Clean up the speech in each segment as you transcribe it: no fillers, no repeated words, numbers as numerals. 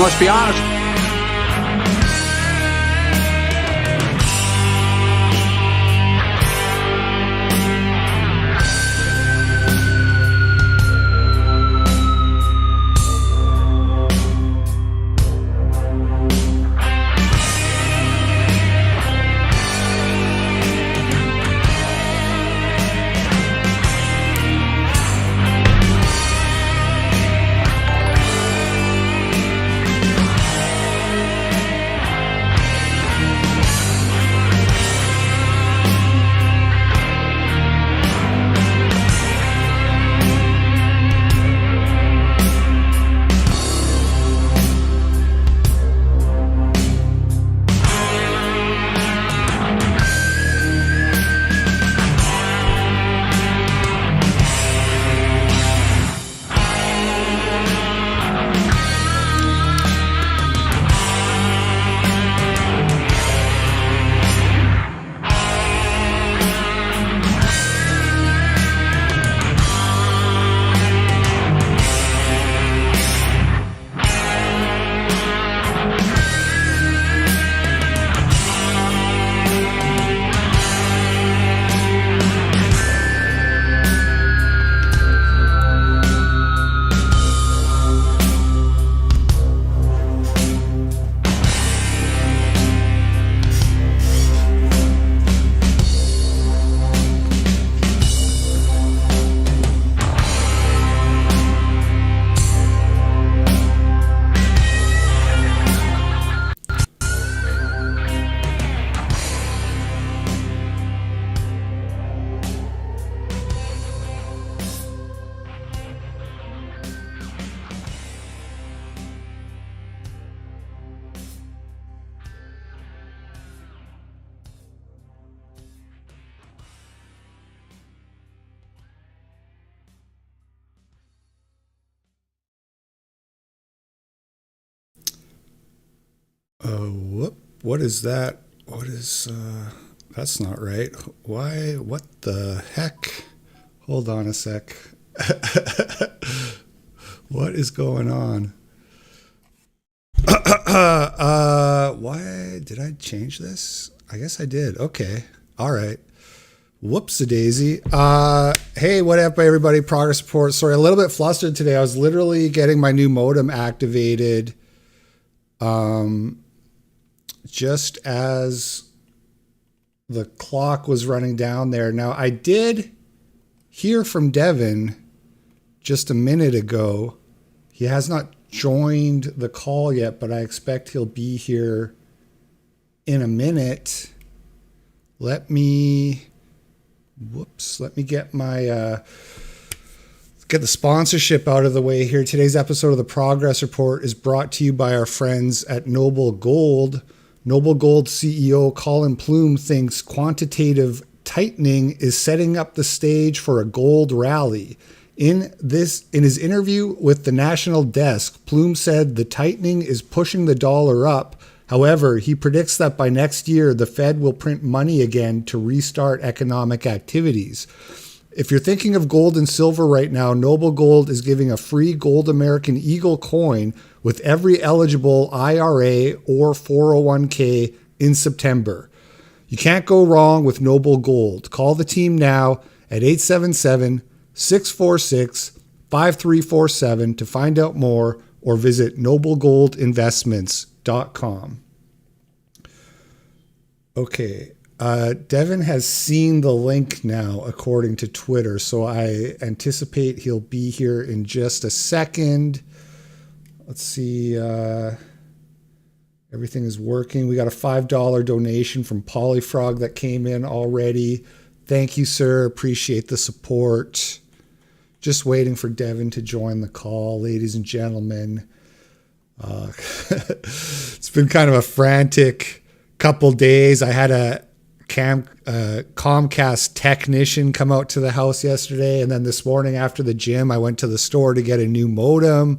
must be honest. Whoop. What is that? What is, that's not right. Why? What the heck? Hold on a sec. What is going on? Why did I change this? I guess I did. Okay. All right. Whoops-a-daisy. Hey, what up, everybody? Progress report. Sorry, a little bit flustered today. I was literally getting my new modem activated just as the clock was running down there. Now, I did hear from Devon just a minute ago. He has not joined the call yet, but I expect he'll be here in a minute. Let me get my get the sponsorship out of the way here. Today's episode of the Progress Report is brought to you by our friends at Noble Gold. Noble Gold CEO Colin Plume thinks quantitative tightening is setting up the stage for a gold rally. In his interview with the National Desk, Plume said the tightening is pushing the dollar up. However, he predicts that by next year, the Fed will print money again to restart economic activities. If you're thinking of gold and silver right now, Noble Gold is giving a free Gold American Eagle coin with every eligible IRA or 401k in September. You can't go wrong with Noble Gold. Call the team now at 877-646-5347 to find out more, or visit noblegoldinvestments.com. Okay. Devon has seen the link now, according to Twitter, so I anticipate he'll be here in just a second. Let's see. Everything is working. We got a $5 donation from Polyfrog that came in already. Thank you, sir. Appreciate the support. Just waiting for Devon to join the call, ladies and gentlemen. It's been kind of a frantic couple days. I had a Comcast technician come out to the house yesterday, and then this morning after the gym, I went to the store to get a new modem.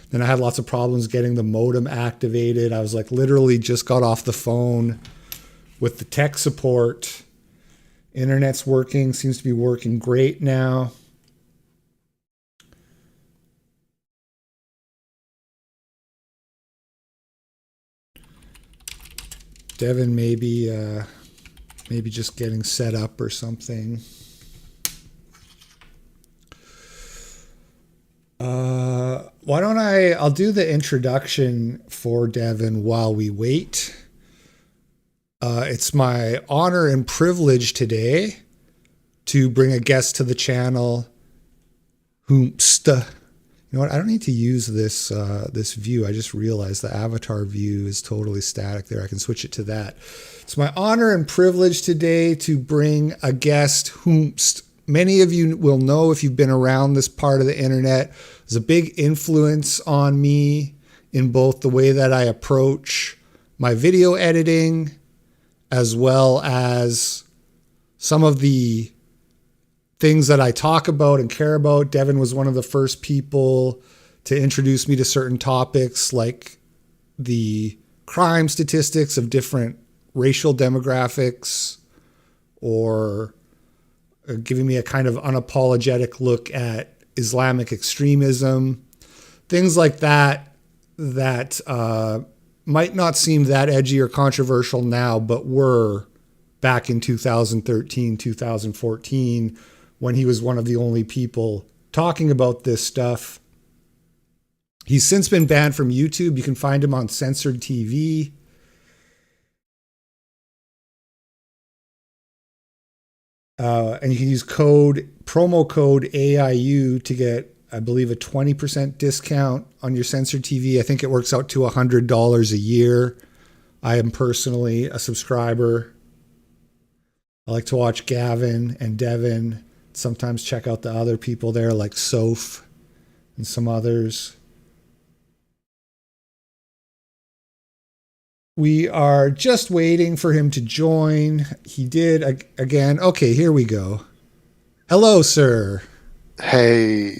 Then I had lots of problems getting the modem activated. I was like literally just got off the phone with the tech support. Internet's working, seems to be working great now. Devon maybe just getting set up or something. Why don't I'll do the introduction for Devon while we wait. It's my honor and privilege today to bring a guest to the channel. You know what? I don't need to use this view. I just realized the avatar view is totally static there. I can switch it to that. It's my honor and privilege today to bring a guest whom many of you will know if you've been around this part of the internet. There's a big influence on me in both the way that I approach my video editing as well as some of the things that I talk about and care about. Devon was one of the first people to introduce me to certain topics like the crime statistics of different racial demographics, or giving me a kind of unapologetic look at Islamic extremism, things like that might not seem that edgy or controversial now, but were back in 2013, 2014, when he was one of the only people talking about this stuff. He's since been banned from YouTube. You can find him on censored TV. And you can use promo code AIU to get, I believe, a 20% discount on your censored TV. I think it works out to $100 a year. I am personally a subscriber. I like to watch Gavin and Devon. Sometimes check out the other people there like Soph and some others. We are just waiting for him to join. He did again. Okay, here we go. Hello, sir. Hey.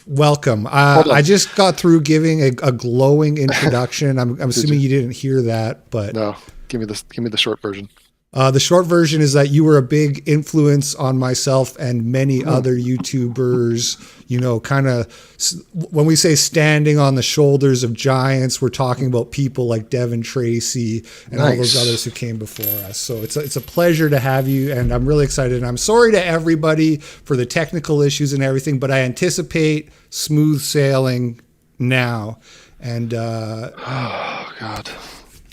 Welcome. I just got through giving a glowing introduction. I'm assuming you didn't hear that, but no. Give me the short version. The short version is that you were a big influence on myself and many other YouTubers. You know, kind of when we say standing on the shoulders of giants, we're talking about people like Devon, Tracey, and all those others who came before us. So it's a pleasure to have you, and I'm really excited. And I'm sorry to everybody for the technical issues and everything, but I anticipate smooth sailing now. And oh God.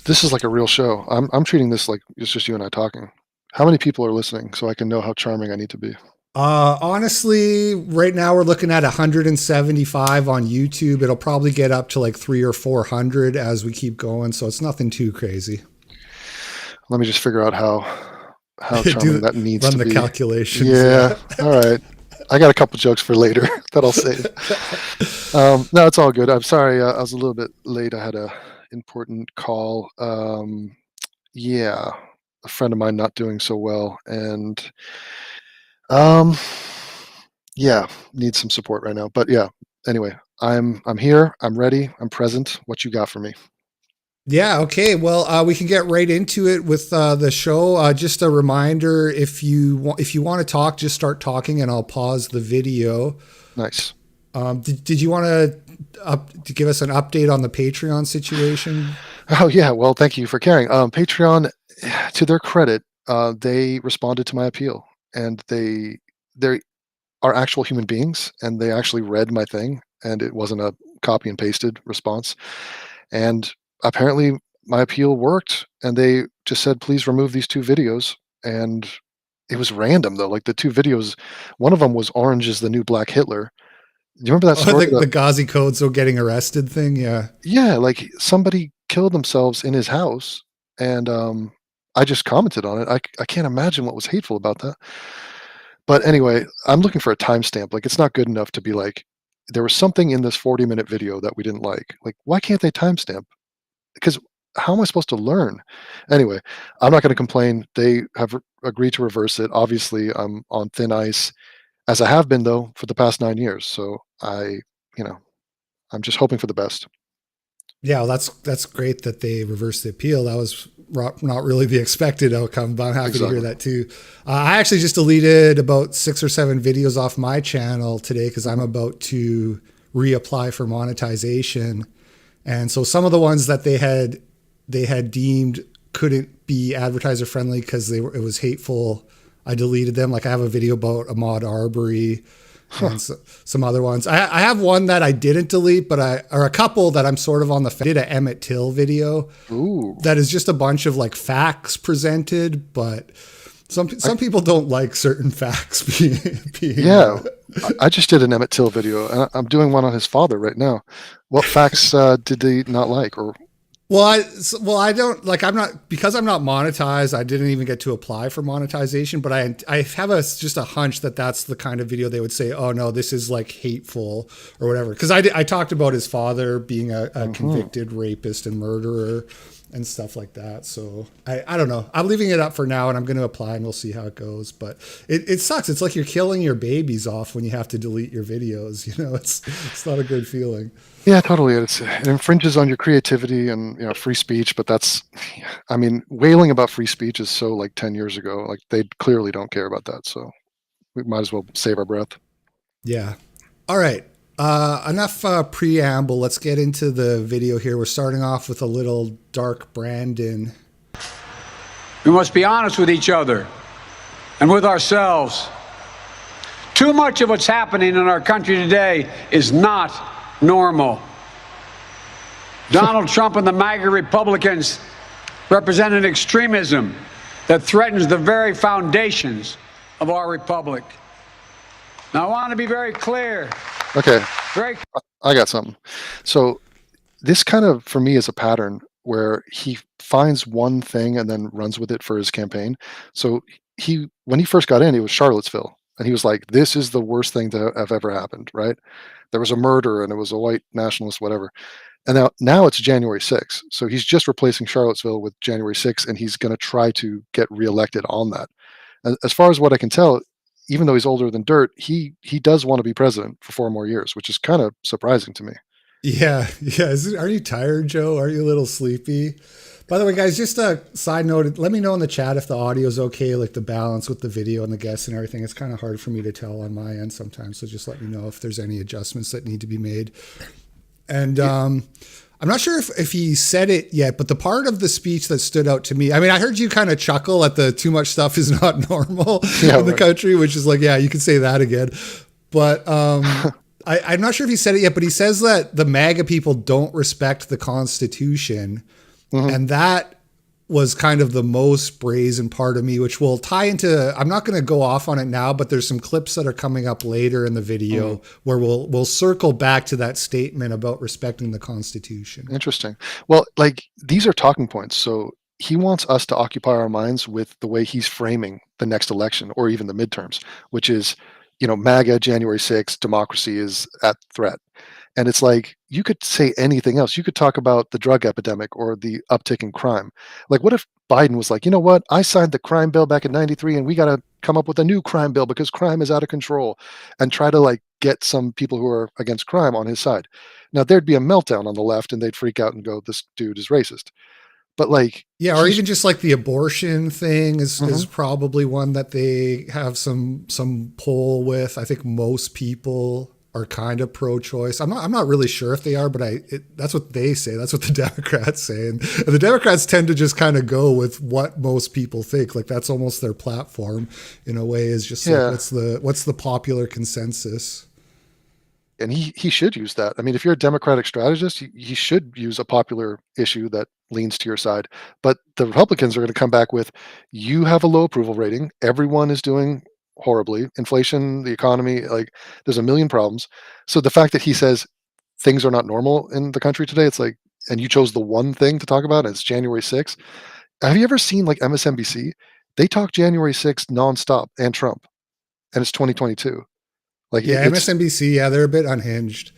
This is like a real show. I'm treating this like it's just you and I talking. How many people are listening so I can know how charming I need to be? Honestly, right now we're looking at 175 on YouTube. It'll probably get up to like 300 or 400 as we keep going. So it's nothing too crazy. Let me just figure out how charming that needs to be. Run the calculations. Yeah. All right. I got a couple jokes for later that I'll save. No, it's all good. I'm sorry. I was a little bit late. I had a important call. Yeah, a friend of mine not doing so well, and yeah, needs some support right now. But yeah, anyway, I'm here. I'm ready. I'm present. What you got for me? Yeah. Okay. Well, we can get right into it with the show. Just a reminder: if you want to talk, just start talking, and I'll pause the video. Nice. Did you want to give us an update on the Patreon situation? Oh yeah, well, thank you for caring. Patreon, to their credit, they responded to my appeal, and they are actual human beings, and they actually read my thing, and it wasn't a copy and pasted response. And apparently, my appeal worked, and they just said, "Please remove these 2 videos." And it was random though. Like the 2 videos, one of them was "Orange is the New Black Hitler." Do you remember that story? The Ghazi Kodzo getting arrested thing? Yeah. Yeah, like somebody killed themselves in his house, and I just commented on it. I can't imagine what was hateful about that. But anyway, I'm looking for a timestamp. Like, it's not good enough to be like, there was something in this 40-minute video that we didn't like. Like, why can't they timestamp? Because how am I supposed to learn? Anyway, I'm not going to complain. They have agreed to reverse it. Obviously, I'm on thin ice, as I have been though for the past 9 years. So I'm just hoping for the best. Yeah, well, that's great that they reversed the appeal. That was not really the expected outcome, but I'm happy to hear that too. I actually just deleted about 6 or 7 videos off my channel today because I'm about to reapply for monetization. And so some of the ones that they had they had deemed couldn't be advertiser friendly because it was hateful. I deleted them. Like I have a video about Ahmaud Arbery Huh. and some other ones. I have one that I didn't delete, or a couple that I'm sort of on the. I did an Emmett Till video Ooh. that is just a bunch of like facts presented, but some people don't like certain facts being Yeah. I just did an Emmett Till video, and I'm doing one on his father right now. What facts did they not like? Or I don't like. I'm not because I'm not monetized. I didn't even get to apply for monetization, but I have just a hunch that that's the kind of video they would say, oh no, this is like hateful or whatever. Because I talked about his father being a convicted rapist and murderer and stuff like that. So I don't know. I'm leaving it up for now, and I'm going to apply, and we'll see how it goes. But it sucks. It's like you're killing your babies off when you have to delete your videos. You know, it's not a good feeling. yeah, totally. It infringes on your creativity and free speech. But I mean, wailing about free speech is so like 10 years ago. Like they clearly don't care about that. So we might as well save our breath. Yeah. All right. Enough preamble. Let's get into the video here. We're starting off with a little Dark Brandon. We must be honest with each other and with ourselves. Too much of what's happening in our country today is not normal. Donald Trump and the MAGA Republicans represent an extremism that threatens the very foundations of our republic. Now, I want to be very clear. Okay, Very I got something. So this kind of, for me, is a pattern where he finds one thing and then runs with it for his campaign. So when he first got in, it was Charlottesville, and he was like, "This is the worst thing to have ever happened." Right? There was a murder, and it was a white nationalist, whatever. And now it's January 6th. So he's just replacing Charlottesville with January 6th, and he's going to try to get reelected on that. And as far as what I can tell, even though he's older than dirt, he does want to be president for 4 more years, which is kind of surprising to me. Yeah. Yeah. Are you tired, Joe? Are you a little sleepy? By the way, guys, just a side note, let me know in the chat if the audio is okay, like the balance with the video and the guests and everything. It's kind of hard for me to tell on my end sometimes. So just let me know if there's any adjustments that need to be made. And I'm not sure if he said it yet, but the part of the speech that stood out to me, I mean, I heard you kind of chuckle at the too much stuff is not normal in the country, which is like, yeah, you could say that again. But I'm not sure if he said it yet, but he says that the MAGA people don't respect the Constitution. Mm-hmm. And that was kind of the most brazen part of me, which will tie into, I'm not going to go off on it now, but there's some clips that are coming up later in the video where we'll circle back to that statement about respecting the Constitution. Interesting. Well, like these are talking points. So he wants us to occupy our minds with the way he's framing the next election or even the midterms, which is, MAGA, January 6th, democracy is at threat. And it's like, you could say anything else. You could talk about the drug epidemic or the uptick in crime. Like, what if Biden was like, you know what? I signed the crime bill back in 93 and we got to come up with a new crime bill because crime is out of control, and try to like get some people who are against crime on his side. Now, there'd be a meltdown on the left and they'd freak out and go, this dude is racist. But like, yeah, or even just like the abortion thing is probably one that they have some pull with. I think most people are kind of pro-choice. I'm not really sure if they are, but that's what they say. That's what the Democrats say, and the Democrats tend to just kind of go with what most people think. Like that's almost their platform in a way. Is just like, what's the popular consensus. And he should use that. I mean, if you're a Democratic strategist, he should use a popular issue that leans to your side. But the Republicans are going to come back with, you have a low approval rating. Everyone is doing horribly. Inflation, the economy, like there's a million problems. So the fact that he says things are not normal in the country today, it's like, and you chose the one thing to talk about, and it's January 6th. Have you ever seen like MSNBC? They talk January 6th nonstop and Trump, and it's 2022. Like, yeah, MSNBC, yeah, they're a bit unhinged.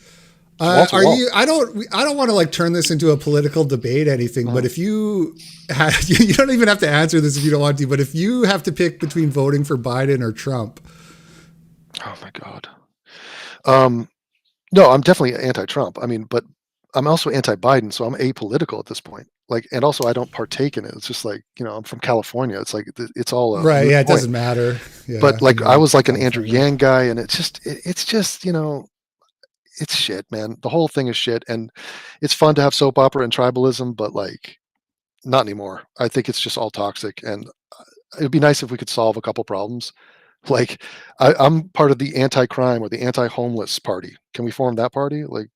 I don't want to like turn this into a political debate, anything, but if you don't even have to answer this if you don't want to, but if you have to pick between voting for Biden or Trump. Oh my God. No, I'm definitely anti-Trump. I mean, but I'm also anti-Biden, so I'm apolitical at this point. Like, and also I don't partake in it. It's just like, I'm from California. It's like, it's all right. Yeah. It doesn't matter. Yeah, but like, I was like an Andrew Yang guy, and it's just, it's shit, man. The whole thing is shit. And it's fun to have soap opera and tribalism, but like, Not anymore. I think it's just all toxic, and it'd be nice if we could solve a couple problems. Like, I'm part of the anti-crime or the anti-homeless party. Can we form that party? Like,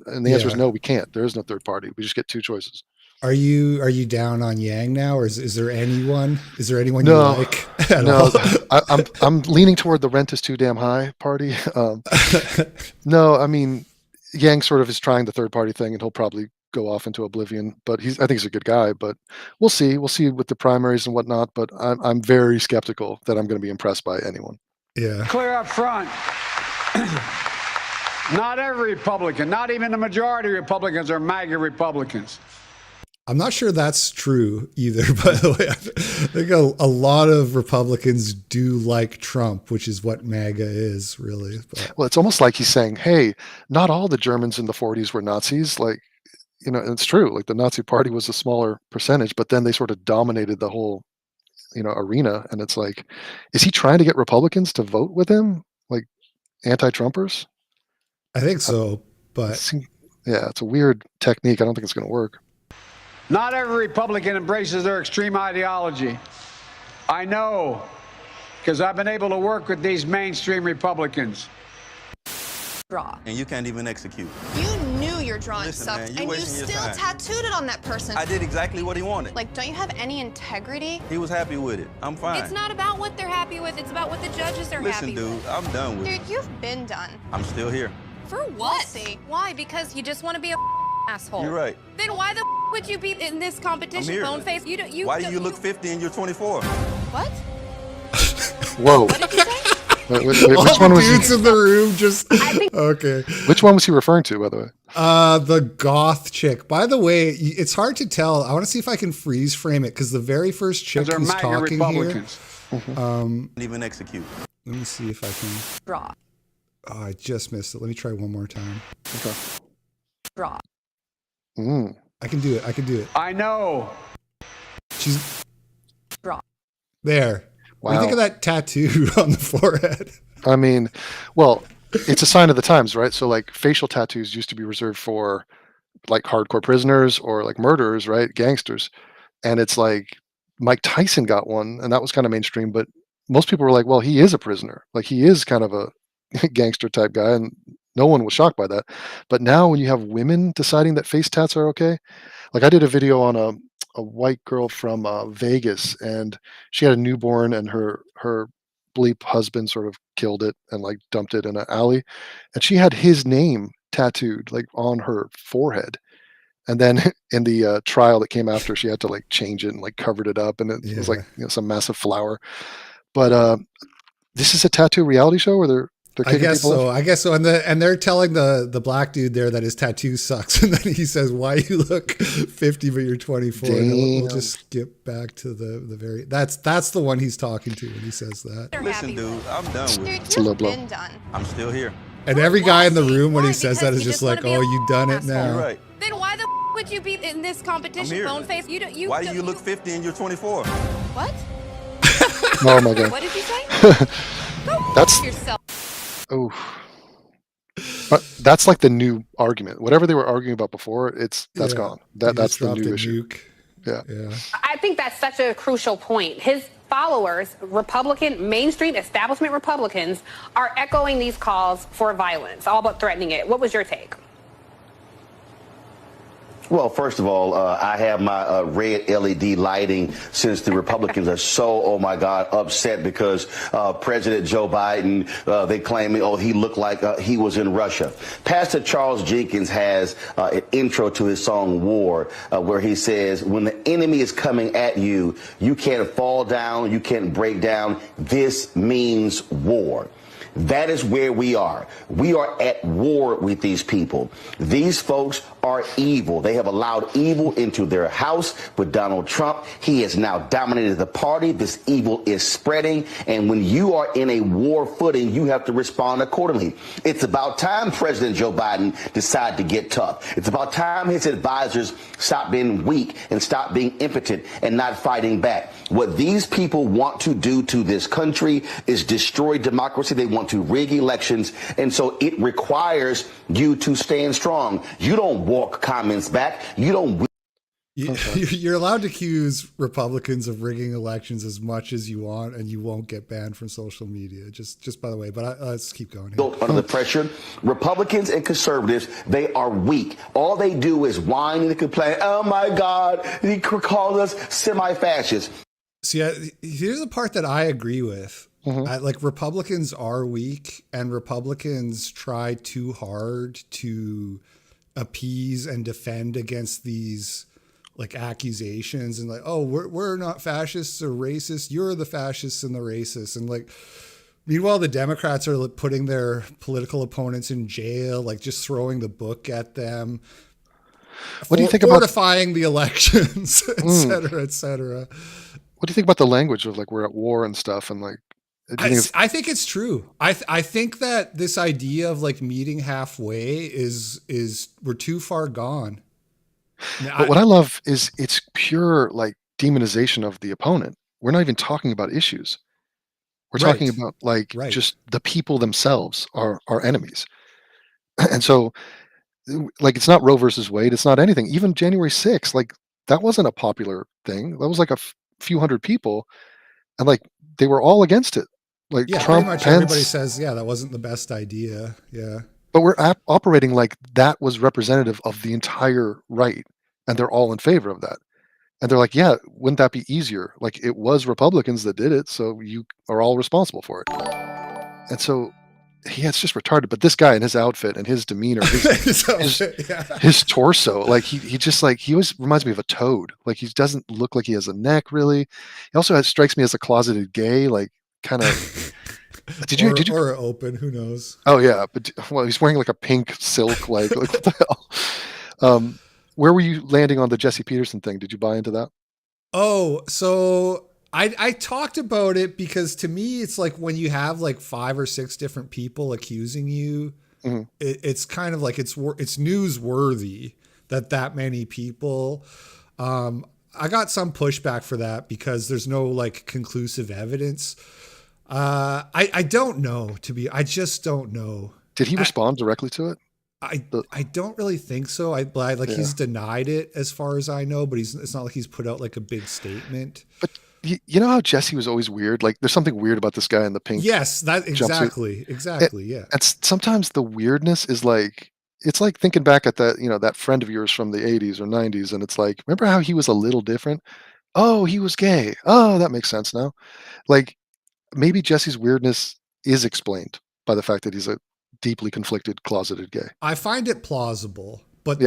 and the answer is Yeah. no, we can't. There is no third party. We just get two choices. Are you down on Yang now, or is there anyone? Is there anyone you No, like at no, all? I'm leaning toward the rent is too damn high party. No, I mean, Yang sort of is trying the third party thing, and he'll probably go off into oblivion. But I think he's a good guy. But we'll see. We'll see with the primaries and whatnot. But I'm very skeptical that I'm going to be impressed by anyone. Yeah. Clear up front. Not every Republican, not even the majority of Republicans are MAGA Republicans. I'm not sure that's true either, by the way. I think a lot of Republicans do like Trump, which is what MAGA is, really. But Well, it's almost like he's saying, "Hey, not all the Germans in the 40s were Nazis." Like, and it's true. Like the Nazi Party was a smaller percentage, but then they sort of dominated the whole, arena. And it's like, is he trying to get Republicans to vote with him, like anti-Trumpers? I think so. But Yeah, it's a weird technique. I don't think it's going to work. Not every Republican embraces their extreme ideology. I know, because I've been able to work with these mainstream Republicans. Draw. And you can't even execute. You knew your drawing Listen, sucked, man, and you're you wasting your still time. tattooed it on that person. I did exactly what he wanted. Like, don't you have any integrity? He was happy with it. I'm fine. It's not about what they're happy with, it's about what the judges are Listen, happy dude, with. I'm done with Dude, it. you've been done. I'm still here. For We'll what? see. Why? Because you just want to be a asshole. You're right. Then why the would you be in this I'm competition, here. bone face? Why do you look 50 and you're 24? What? Whoa. What did you say? Wait, all which one the was dudes he? in the room just okay. Which one was he referring to, by the way? The goth chick. By the way, it's hard to tell. I want to see if I can freeze frame it because the very first chick They're who's MAGA talking here. Republicans. Can't even execute. Let me see if I can. Draw. Oh, I just missed it. Let me try one more time. Okay. Draw. Mm. I can do it. I can do it. I know. She's Draw. there. What do you think of Wow. that tattoo on the forehead? I mean, well, it's a sign of the times, right? So like facial tattoos used to be reserved for like hardcore prisoners or like murderers, right? Gangsters. And it's like Mike Tyson got one, and that was kind of mainstream, but most people were like, well, he is a prisoner. Like he is kind of a gangster type guy, and no one was shocked by that. But now when you have women deciding that face tats are okay, like I did a video on a white girl from Vegas, and she had a newborn, and her bleep husband sort of killed it and like dumped it in an alley, and she had his name tattooed like on her forehead. And then in the trial that came after, she had to like change it and like covered it up, and it was like some massive flower. But this is a tattoo reality show where they're I kicking guess people so. off? I guess so. And they're telling the black dude there that his tattoo sucks, and then he says, "Why you look 50 but you're 24?" And we'll Damn. just skip back to the very. That's the one he's talking to when he says that. They're Listen, happy dude, with. I'm done with Dude, it. a low you've blow. been done. I'm still here. And every guy in the room when he Why? says that Because is you just just like, wanna be "Oh, a you done it asshole." now." You're right. Then why the would you be in this I'm competition, here. bone face? Why do you look 50 and you're 24? What? Oh my god. What did you say? Go That's yourself. oh. But that's like the new argument. Whatever they were arguing about before, that's Yeah. gone. He That's just the dropped new a issue. nuke. Yeah. Yeah. I think that's such a crucial point. His followers, Republican, mainstream establishment Republicans, are echoing these calls for violence, all but threatening it. What was your take? Well, first of all, I have my red LED lighting since the Republicans are so, oh my God, upset because President Joe Biden, they claim, oh, he looked like he was in Russia. Pastor Charles Jenkins has an intro to his song War, where he says, when the enemy is coming at you, you can't fall down, you can't break down. This means war. That is where we are. We are at war with these people. These folks are evil. They have allowed evil into their house with Donald Trump. He has now dominated the party. This evil is spreading. And when you are in a war footing, you have to respond accordingly. It's about time President Joe Biden decided to get tough. It's about time his advisors stop being weak and stop being impotent and not fighting back. What these people want to do to this country is destroy democracy. They want to rig elections. And so it requires you to stand strong. You don't walk comments back. You don't. You're allowed to accuse Republicans of rigging elections as much as you want, and you won't get banned from social media. Just by the way, but let's keep going here. Under the pressure, Republicans and conservatives, they are weak. All they do is whine and complain. Oh my God, he called us semi-fascists. See, here's the part that I agree with. Like Republicans are weak, and Republicans try too hard to appease and defend against these like accusations and like, oh, we're not fascists or racists. You're the fascists and the racists. And like, meanwhile, the Democrats are like putting their political opponents in jail, like just throwing the book at them. What do you think about fortifying the elections, et cetera, et cetera? What do you think about the language of like we're at war and stuff and like? I think it's true. I think that this idea of like meeting halfway is we're too far gone. But what I love is it's pure like demonization of the opponent. We're not even talking about issues. We're talking about like just the people themselves are enemies. And so like it's not Roe versus Wade, it's not anything. Even January 6th, like that wasn't a popular thing. That was like a few hundred people and like they were all against it. Like Trump, pretty much Pence, everybody says, that wasn't the best idea. Yeah. But we're operating like that was representative of the entire right, and they're all in favor of that. And they're like, yeah, wouldn't that be easier? Like it was Republicans that did it, so you are all responsible for it. And so, it's just retarded. But this guy in his outfit and his demeanor, his torso, like he just like he always reminds me of a toad. Like he doesn't look like he has a neck really. He also strikes me as a closeted gay, like kind of. Did you or open? Who knows? Oh yeah, but well, he's wearing like a pink silk. Like what the hell? Where were you landing on the Jesse Peterson thing? Did you buy into that? Oh, so I talked about it because to me it's like when you have like 5 or 6 different people accusing you, it's kind of like it's newsworthy that many people. I got some pushback for that because there's no like conclusive evidence. I don't know I just don't know. Did he respond directly to it? I don't really think so. He's denied it as far as I know, but it's not like he's put out like a big statement. But you know how Jesse was always weird? Like there's something weird about this guy in the pink. Yes, that exactly. Yeah. And sometimes the weirdness is like, it's like thinking back at that, that friend of yours from the 80s or 90s. And it's like, remember how he was a little different? Oh, he was gay. Oh, that makes sense now. Like, maybe Jesse's weirdness is explained by the fact that he's a deeply conflicted, closeted gay. I find it plausible, but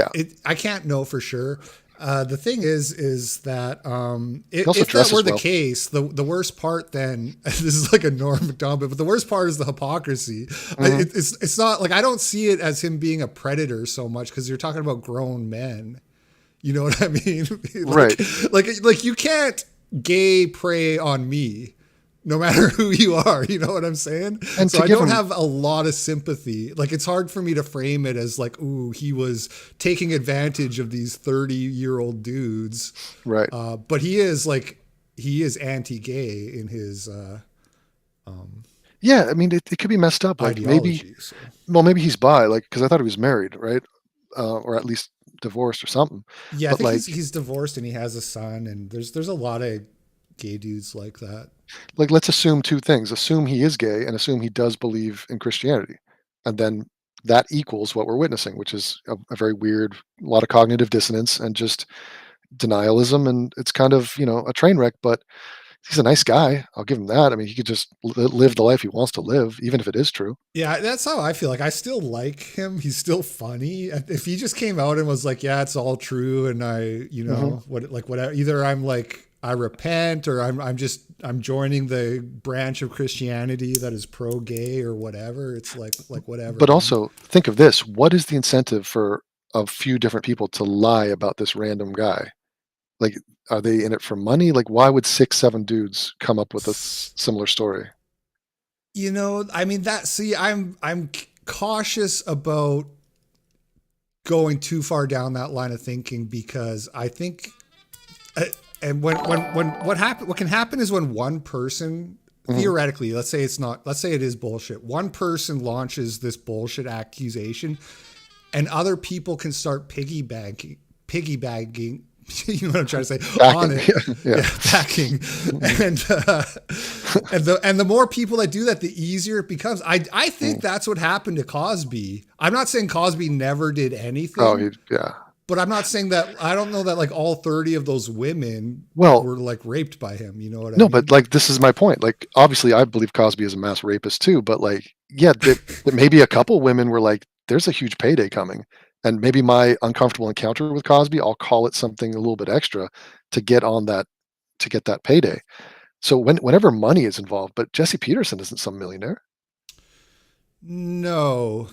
I can't know for sure. The thing is that if that were the case, the worst part then, this is like a Norm Macdonald, but the worst part is the hypocrisy. It's not like, I don't see it as him being a predator so much because you're talking about grown men. You know what I mean? Right. Like you can't gay prey on me. No matter who you are, you know what I'm saying? And so I don't have a lot of sympathy. Like it's hard for me to frame it as like, ooh, he was taking advantage of these 30-year-old dudes. Right. But he is anti-gay in his yeah, I mean it could be messed up. Like maybe he's bi, like because I thought he was married, right? Or at least divorced or something. Yeah, but I think he's divorced and he has a son, and there's a lot of gay dudes like that. Like, let's assume 2 things. Assume he is gay and assume he does believe in Christianity. And then that equals what we're witnessing, which is a very weird, a lot of cognitive dissonance and just denialism. And it's kind of, a train wreck, but he's a nice guy. I'll give him that. I mean, he could just live the life he wants to live, even if it is true. Yeah, that's how I feel. Like, I still like him. He's still funny. If he just came out and was like, yeah, it's all true. And whatever, either I'm like, I repent, or I'm joining the branch of Christianity that is pro-gay or whatever. It's like whatever. But also think of this. What is the incentive for a few different people to lie about this random guy? Like, are they in it for money? Like, why would 6, 7 dudes come up with a similar story? I mean, I'm cautious about going too far down that line of thinking because I think, and what can happen is when one person, theoretically, let's say it is bullshit. One person launches this bullshit accusation, and other people can start piggybacking You know what I'm trying to say? Backing. On it. Yeah. Backing. And the more people that do that, the easier it becomes. I think that's what happened to Cosby. I'm not saying Cosby never did anything. Oh, yeah. But I'm not saying that. I don't know that like all 30 of those women Well, were like raped by him. You know what I no, mean? but like this is my point. Like obviously, I believe Cosby is a mass rapist too. But like, yeah, that maybe a couple women were like, "There's a huge payday coming," and maybe my uncomfortable encounter with Cosby, I'll call it something a little bit extra to get that payday. So whenever money is involved, but Jesse Peterson isn't some millionaire. No,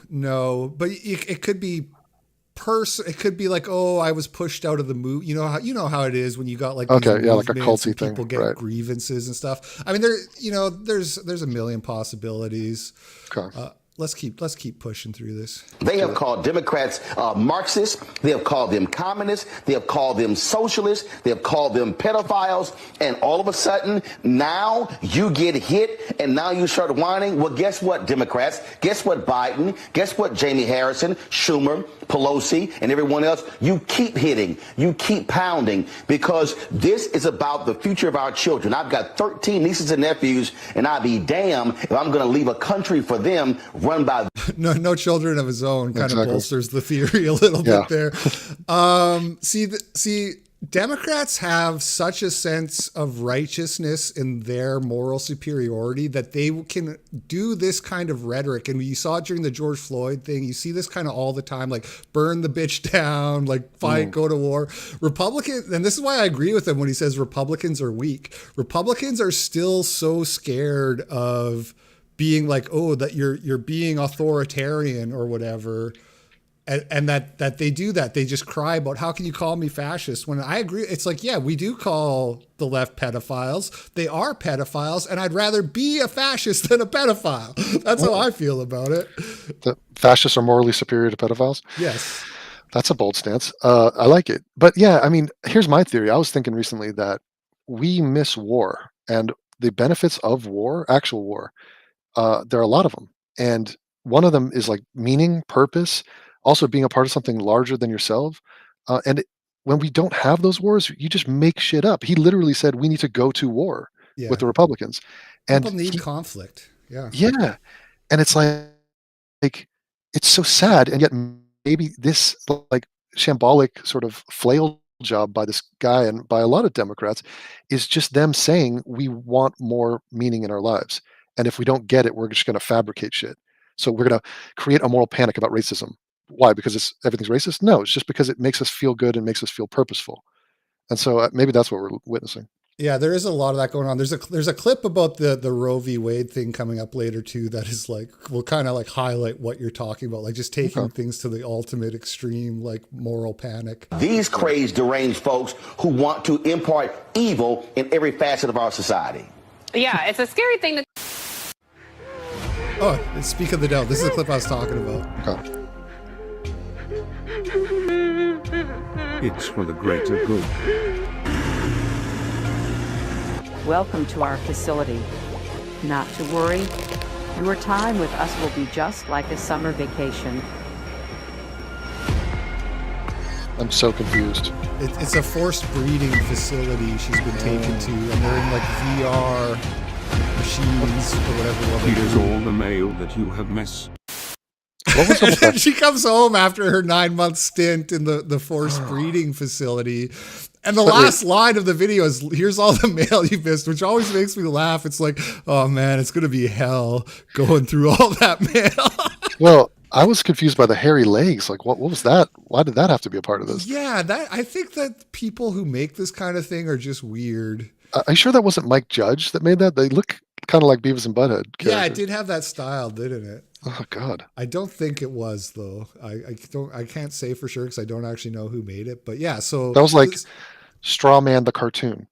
but it could be it could be like, oh, I was pushed out of the movie. You know how it is when you got like these Okay, yeah, like a movements culty and thing, people get right. grievances and stuff. I mean, there's a million possibilities. Okay. Let's keep pushing through this. They have called Democrats Marxists. They have called them communists. They have called them socialists. They have called them pedophiles. And all of a sudden, now you get hit and now you start whining. Well, guess what, Democrats? Guess what, Biden? Guess what, Jamie Harrison, Schumer, Pelosi, and everyone else? You keep hitting. You keep pounding because this is about the future of our children. I've got 13 nieces and nephews, and I'd be damned if I'm going to leave a country for them run by no children of his own kind Exactly. of bolsters the theory a little Yeah. bit there. See, Democrats have such a sense of righteousness in their moral superiority that they can do this kind of rhetoric. And you saw it during the George Floyd thing. You see this kind of all the time, like burn the bitch down, like fight, go to war. Republicans, and this is why I agree with him when he says Republicans are weak. Republicans are still so scared of being like, oh, that you're being authoritarian or whatever. And that they do that. They just cry about, how can you call me fascist? When I agree, it's like, yeah, we do call the left pedophiles. They are pedophiles, and I'd rather be a fascist than a pedophile. That's how I feel about it. The fascists are morally superior to pedophiles. Yes. That's a bold stance. I like it. But yeah, I mean, here's my theory. I was thinking recently that we miss war and the benefits of war, actual war. There are a lot of them. And one of them is like meaning, purpose, also being a part of something larger than yourself. When we don't have those wars, you just make shit up. He literally said, we need to go to war Yeah. with the Republicans. And People need conflict. Yeah. yeah. And it's like, it's so sad. And yet maybe this like shambolic sort of flail job by this guy and by a lot of Democrats is just them saying we want more meaning in our lives. And if we don't get it, we're just going to fabricate shit. So we're going to create a moral panic about racism. Why? Because everything's racist? No, it's just because it makes us feel good and makes us feel purposeful. And so maybe that's what we're witnessing. Yeah, there is a lot of that going on. There's a clip about the Roe v. Wade thing coming up later too. That is like, will kind of like highlight what you're talking about, like just taking things to the ultimate extreme, like moral panic. these crazed, deranged folks who want to impart evil in every facet of our society. Yeah, it's a scary thing to. Oh, speak of the devil. This is the clip I was talking about. Okay. It's for the greater good. Welcome to our facility. Not to worry, your time with us will be just like a summer vacation. I'm so confused. It's a forced breeding facility she's been taken to, and they're in like VR machines or whatever. It is all the mail that you have missed. What was And up with then that? she comes home after her 9-month stint in the forced breeding facility. And the last line of the video is, here's all the mail you missed, which always makes me laugh. It's like, oh man, it's going to be hell going through all that mail. Well, I was confused by the hairy legs. Like, what was that? Why did that have to be a part of this? Yeah, I think that people who make this kind of thing are just weird. Are you sure that wasn't Mike Judge that made that? They look kind of like Beavis and Butthead characters. Yeah, it did have that style, didn't it? Oh God. I don't think it was though. I can't say for sure because I don't actually know who made it. But yeah, so That was like Straw Man the cartoon.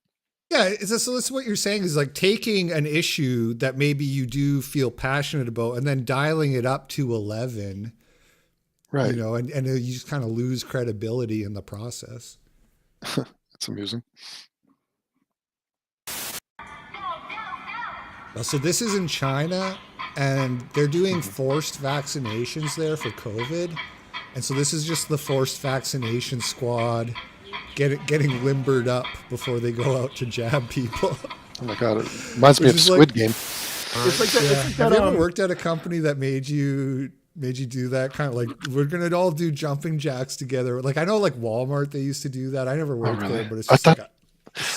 yeah. So that's what you're saying is like taking an issue that maybe you do feel passionate about and then dialing it up to 11. Right. You know, and you just kind of lose credibility in the process. It's amusing. So this is in China, and they're doing forced vaccinations there for COVID. And so this is just the forced vaccination squad getting limbered up before they go out to jab people. Oh my god, it reminds me of Squid Game. It's like that. Yeah. It's like Have that. you ever worked at a company that made you do that kind of like, we're gonna all do jumping jacks together? Like I know like Walmart, they used to do that. I never worked there, but it's just I such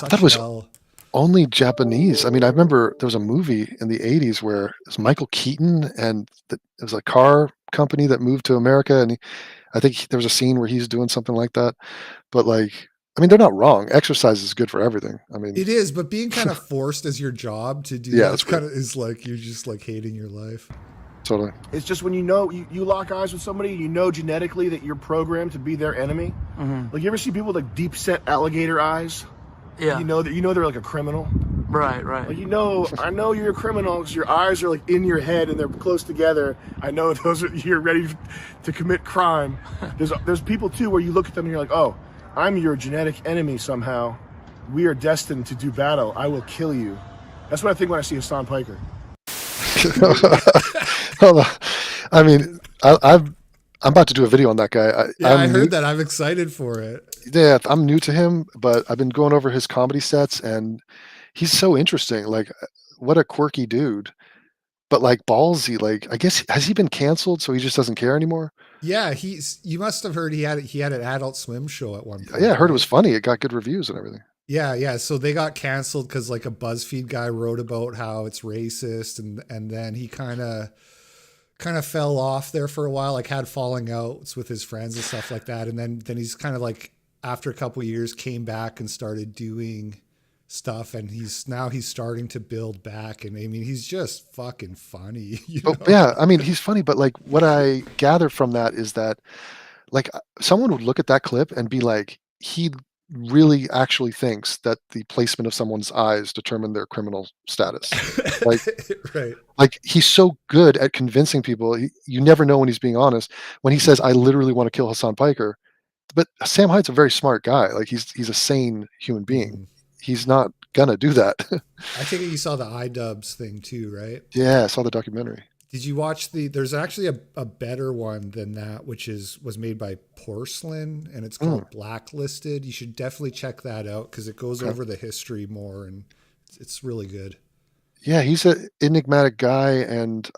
thought it was hell. only Japanese. I mean, I remember there was a movie in the 80s where it was Michael Keaton, and it was a car company that moved to America, and I think there was a scene where he's doing something like that. But like, I mean, they're not wrong. Exercise is good for everything. I mean, It is, but being kind of forced as your job to do Yeah, that that's kind of is like you're just like hating your life. totally. It's just when you know you lock eyes with somebody, you know genetically that you're programmed to be their enemy. Like you ever see people with like deep set alligator eyes? Yeah. You know they're like a criminal. Right. Like I know you're a criminal because your eyes are like in your head and they're close together. I know you're ready to commit crime. There's people too where you look at them and you're like, oh, I'm your genetic enemy somehow. We are destined to do battle. I will kill you. That's what I think when I see Hassan Piker. I mean, I'm about to do a video on that guy. I heard that. I'm excited for it. Yeah, I'm new to him, but I've been going over his comedy sets, and he's so interesting. Like, what a quirky dude, but like ballsy. Like, I guess has he been canceled, so he just doesn't care anymore? Yeah, you must have heard he had an Adult Swim show at one point. Yeah, I heard it was funny. It got good reviews and everything. Yeah. So they got canceled because like a BuzzFeed guy wrote about how it's racist, and then he kind of fell off there for a while, like had falling outs with his friends and stuff like that, and then he's kind of like after a couple of years came back and started doing stuff, and he's starting to build back, and I mean he's just fucking funny. Yeah, I mean he's funny, but like what I gather from that is that like someone would look at that clip and be like, he really actually thinks that the placement of someone's eyes determine their criminal status. Like, right. Like he's so good at convincing people. You never know when he's being honest. When he says, "I literally want to kill Hassan Piker," but Sam Hyde's a very smart guy. Like he's a sane human being. He's not gonna do that. I think you saw the iDubbbz thing too, right? Yeah, I saw the documentary. Did you watch there's actually a better one than that, which was made by Porcelain, and it's called Blacklisted. You should definitely check that out because it goes over the history more, and it's really good. Yeah, he's an enigmatic guy, and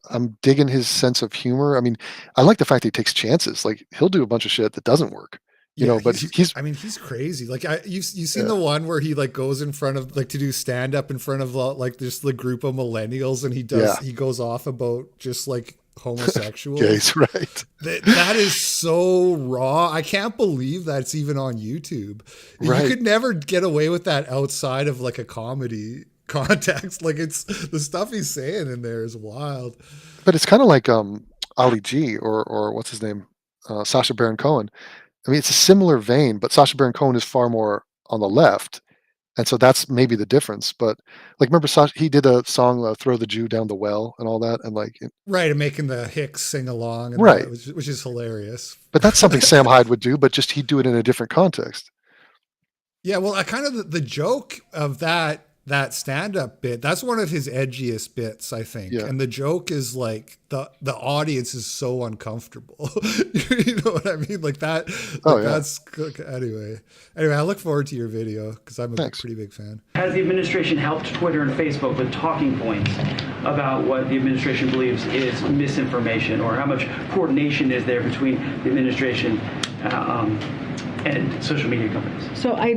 I'm digging his sense of humor. I mean, I like the fact that he takes chances. Like he'll do a bunch of shit that doesn't work, you know. But he's crazy. Like you've seen the one where he like goes in front of like to do stand up in front of like just the group of millennials, and he goes off about just like homosexuals. Gays, right? That is so raw. I can't believe that's even on YouTube. Right. You could never get away with that outside of like a comedy context. Like it's the stuff he's saying in there is wild. But it's kind of like Ali G or what's his name, Sacha Baron Cohen. I mean, it's a similar vein, but Sacha Baron Cohen is far more on the left, and so that's maybe the difference. But like, remember, he did a song "Throw the Jew Down the Well" and all that, and like, right, and making the Hicks sing along, and right, which is hilarious. But that's something Sam Hyde would do, but just he'd do it in a different context. Yeah, well, I kind of the joke of that stand-up bit, that's one of his edgiest bits, I think. Yeah. And the joke is like the audience is so uncomfortable. You know what I mean? Like that. That's anyway. I look forward to your video because I'm a pretty big fan. Has the administration helped Twitter and Facebook with talking points about what the administration believes is misinformation, or how much coordination is there between the administration and social media companies? So I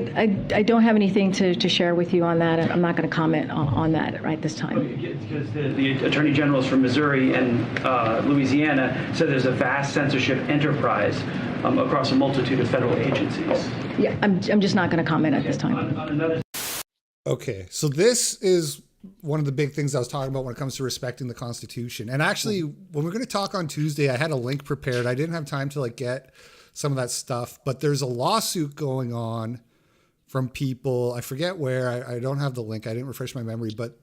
don't have anything to share with you on that. I'm not going to comment on that right this time. Because the attorney generals from Missouri and Louisiana said there's a vast censorship enterprise across a multitude of federal agencies. Yeah, I'm just not going to comment at this time. Okay, so this is one of the big things I was talking about when it comes to respecting the Constitution. And actually, when we're going to talk on Tuesday, I had a link prepared. I didn't have time to get some of that stuff, but there's a lawsuit going on from people. I forget where. I don't have the link. I didn't refresh my memory, but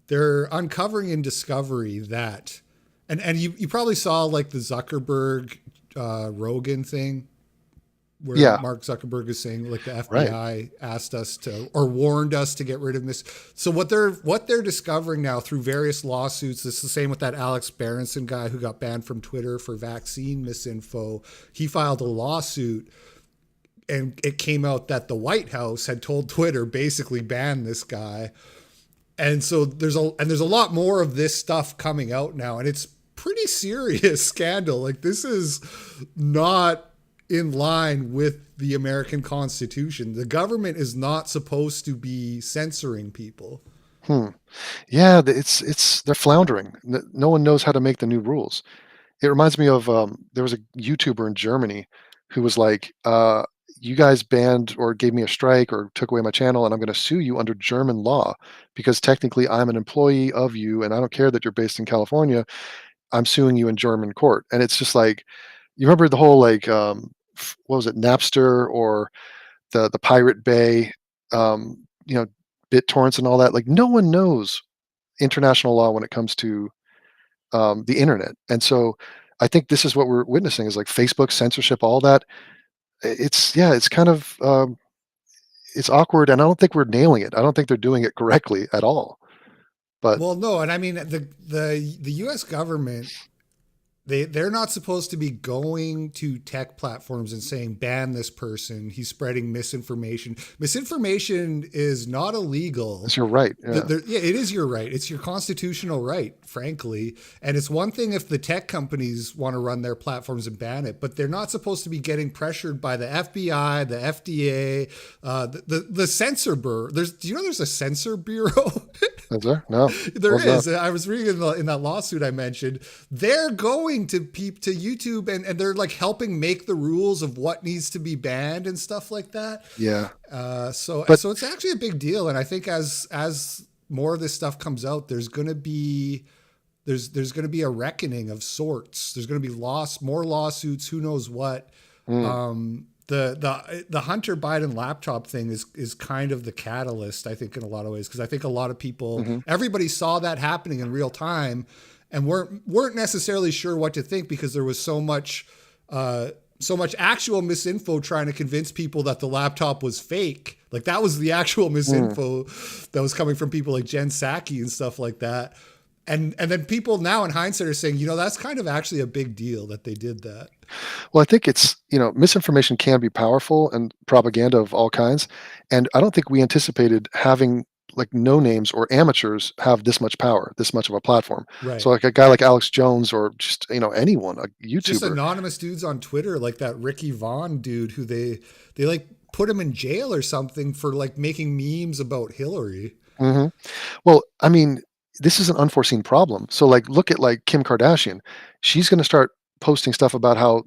they're uncovering in discovery that, and you probably saw like the Zuckerberg Rogan thing where Mark Zuckerberg is saying like the FBI asked us to, or warned us to get rid of this. So what they're discovering now through various lawsuits, it's the same with that Alex Berenson guy who got banned from Twitter for vaccine misinfo. He filed a lawsuit it came out that the White House had told Twitter basically ban this guy. And so there's a lot more of this stuff coming out now, and it's pretty serious scandal. Like, this is not in line with the American Constitution. The government is not supposed to be censoring people. Yeah, they're floundering. No one knows how to make the new rules. It reminds me of there was a YouTuber in Germany who was like, "You guys banned or gave me a strike or took away my channel, and I'm going to sue you under German law because technically I'm an employee of you, and I don't care that you're based in California. I'm suing you in German court." And it's just like, you remember the whole like, what was it, Napster or the Pirate Bay, you know, BitTorrents and all that. Like, no one knows international law when it comes to the internet. And so I think this is what we're witnessing is like Facebook censorship, all that. It's kind of it's awkward, and I don't think we're nailing it. I don't think they're doing it correctly at all. But Well, no, and I mean the U.S. government, they're not supposed to be going to tech platforms and saying ban this person. He's spreading misinformation. Misinformation is not illegal. it's your right. Yeah. Yeah, it is your right. It's your constitutional right, frankly. And it's one thing if the tech companies want to run their platforms and ban it, but they're not supposed to be getting pressured by the FBI, the FDA, the censor bureau. Do you know there's a censor bureau? Is there? No. There What's is. that? I was reading in that lawsuit I mentioned. They're going to YouTube and they're like helping make the rules of what needs to be banned and stuff like that. Yeah. So But- it's actually a big deal. And I think as more of this stuff comes out, there's going to be a reckoning of sorts. There's going to be more lawsuits. Who knows what? The Hunter Biden laptop thing is kind of the catalyst, I think, in a lot of ways, because I think a lot of people, everybody saw that happening in real time and weren't necessarily sure what to think because there was so much actual misinfo trying to convince people that the laptop was fake. Like, that was the actual misinfo that was coming from people like Jen Psaki and stuff like that. And then people now in hindsight are saying, that's kind of actually a big deal that they did that. Well, I think it's, misinformation can be powerful and propaganda of all kinds. And I don't think we anticipated having like no names or amateurs have this much power, this much of a platform. Right. So like a guy like Alex Jones or just, anyone, a YouTuber. Just anonymous dudes on Twitter, like that Ricky Vaughn dude who they like put him in jail or something for like making memes about Hillary. Well, I mean, this is an unforeseen problem. So like, look at like Kim Kardashian. She's going to start posting stuff about how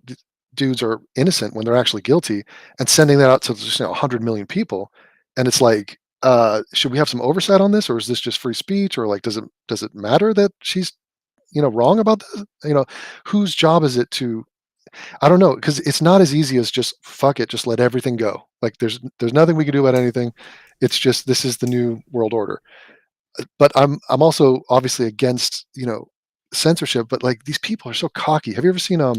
dudes are innocent when they're actually guilty and sending that out to 100 million people. And it's like, should we have some oversight on this, or is this just free speech, or like, does it matter that she's, wrong about this? Whose job is it to, I don't know, because it's not as easy as just fuck it, just let everything go. Like there's nothing we can do about anything. It's just, this is the new world order. But I'm also obviously against, censorship, but like these people are so cocky. Have you ever seen what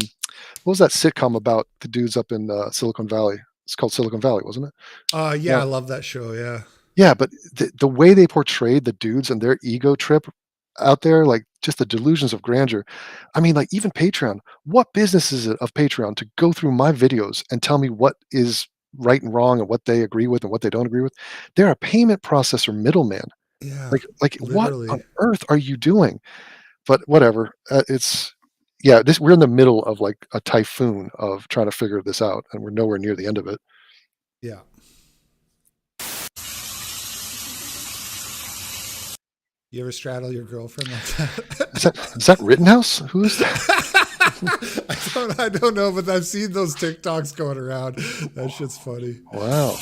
was that sitcom about the dudes up in Silicon Valley? It's called Silicon Valley, wasn't it? Yeah, I love that show. Yeah. Yeah, but the way they portrayed the dudes and their ego trip out there, like just the delusions of grandeur. I mean, like even Patreon. What business is it of Patreon to go through my videos and tell me what is right and wrong and what they agree with and what they don't agree with? They're a payment processor middleman. Yeah. Like what literally. on earth are you doing? But whatever. We're in the middle of like a typhoon of trying to figure this out, and we're nowhere near the end of it. Yeah. You ever straddle your girlfriend like that? Is that Rittenhouse? Who is that? I don't know, but I've seen those TikToks going around. That shit's funny. Wow.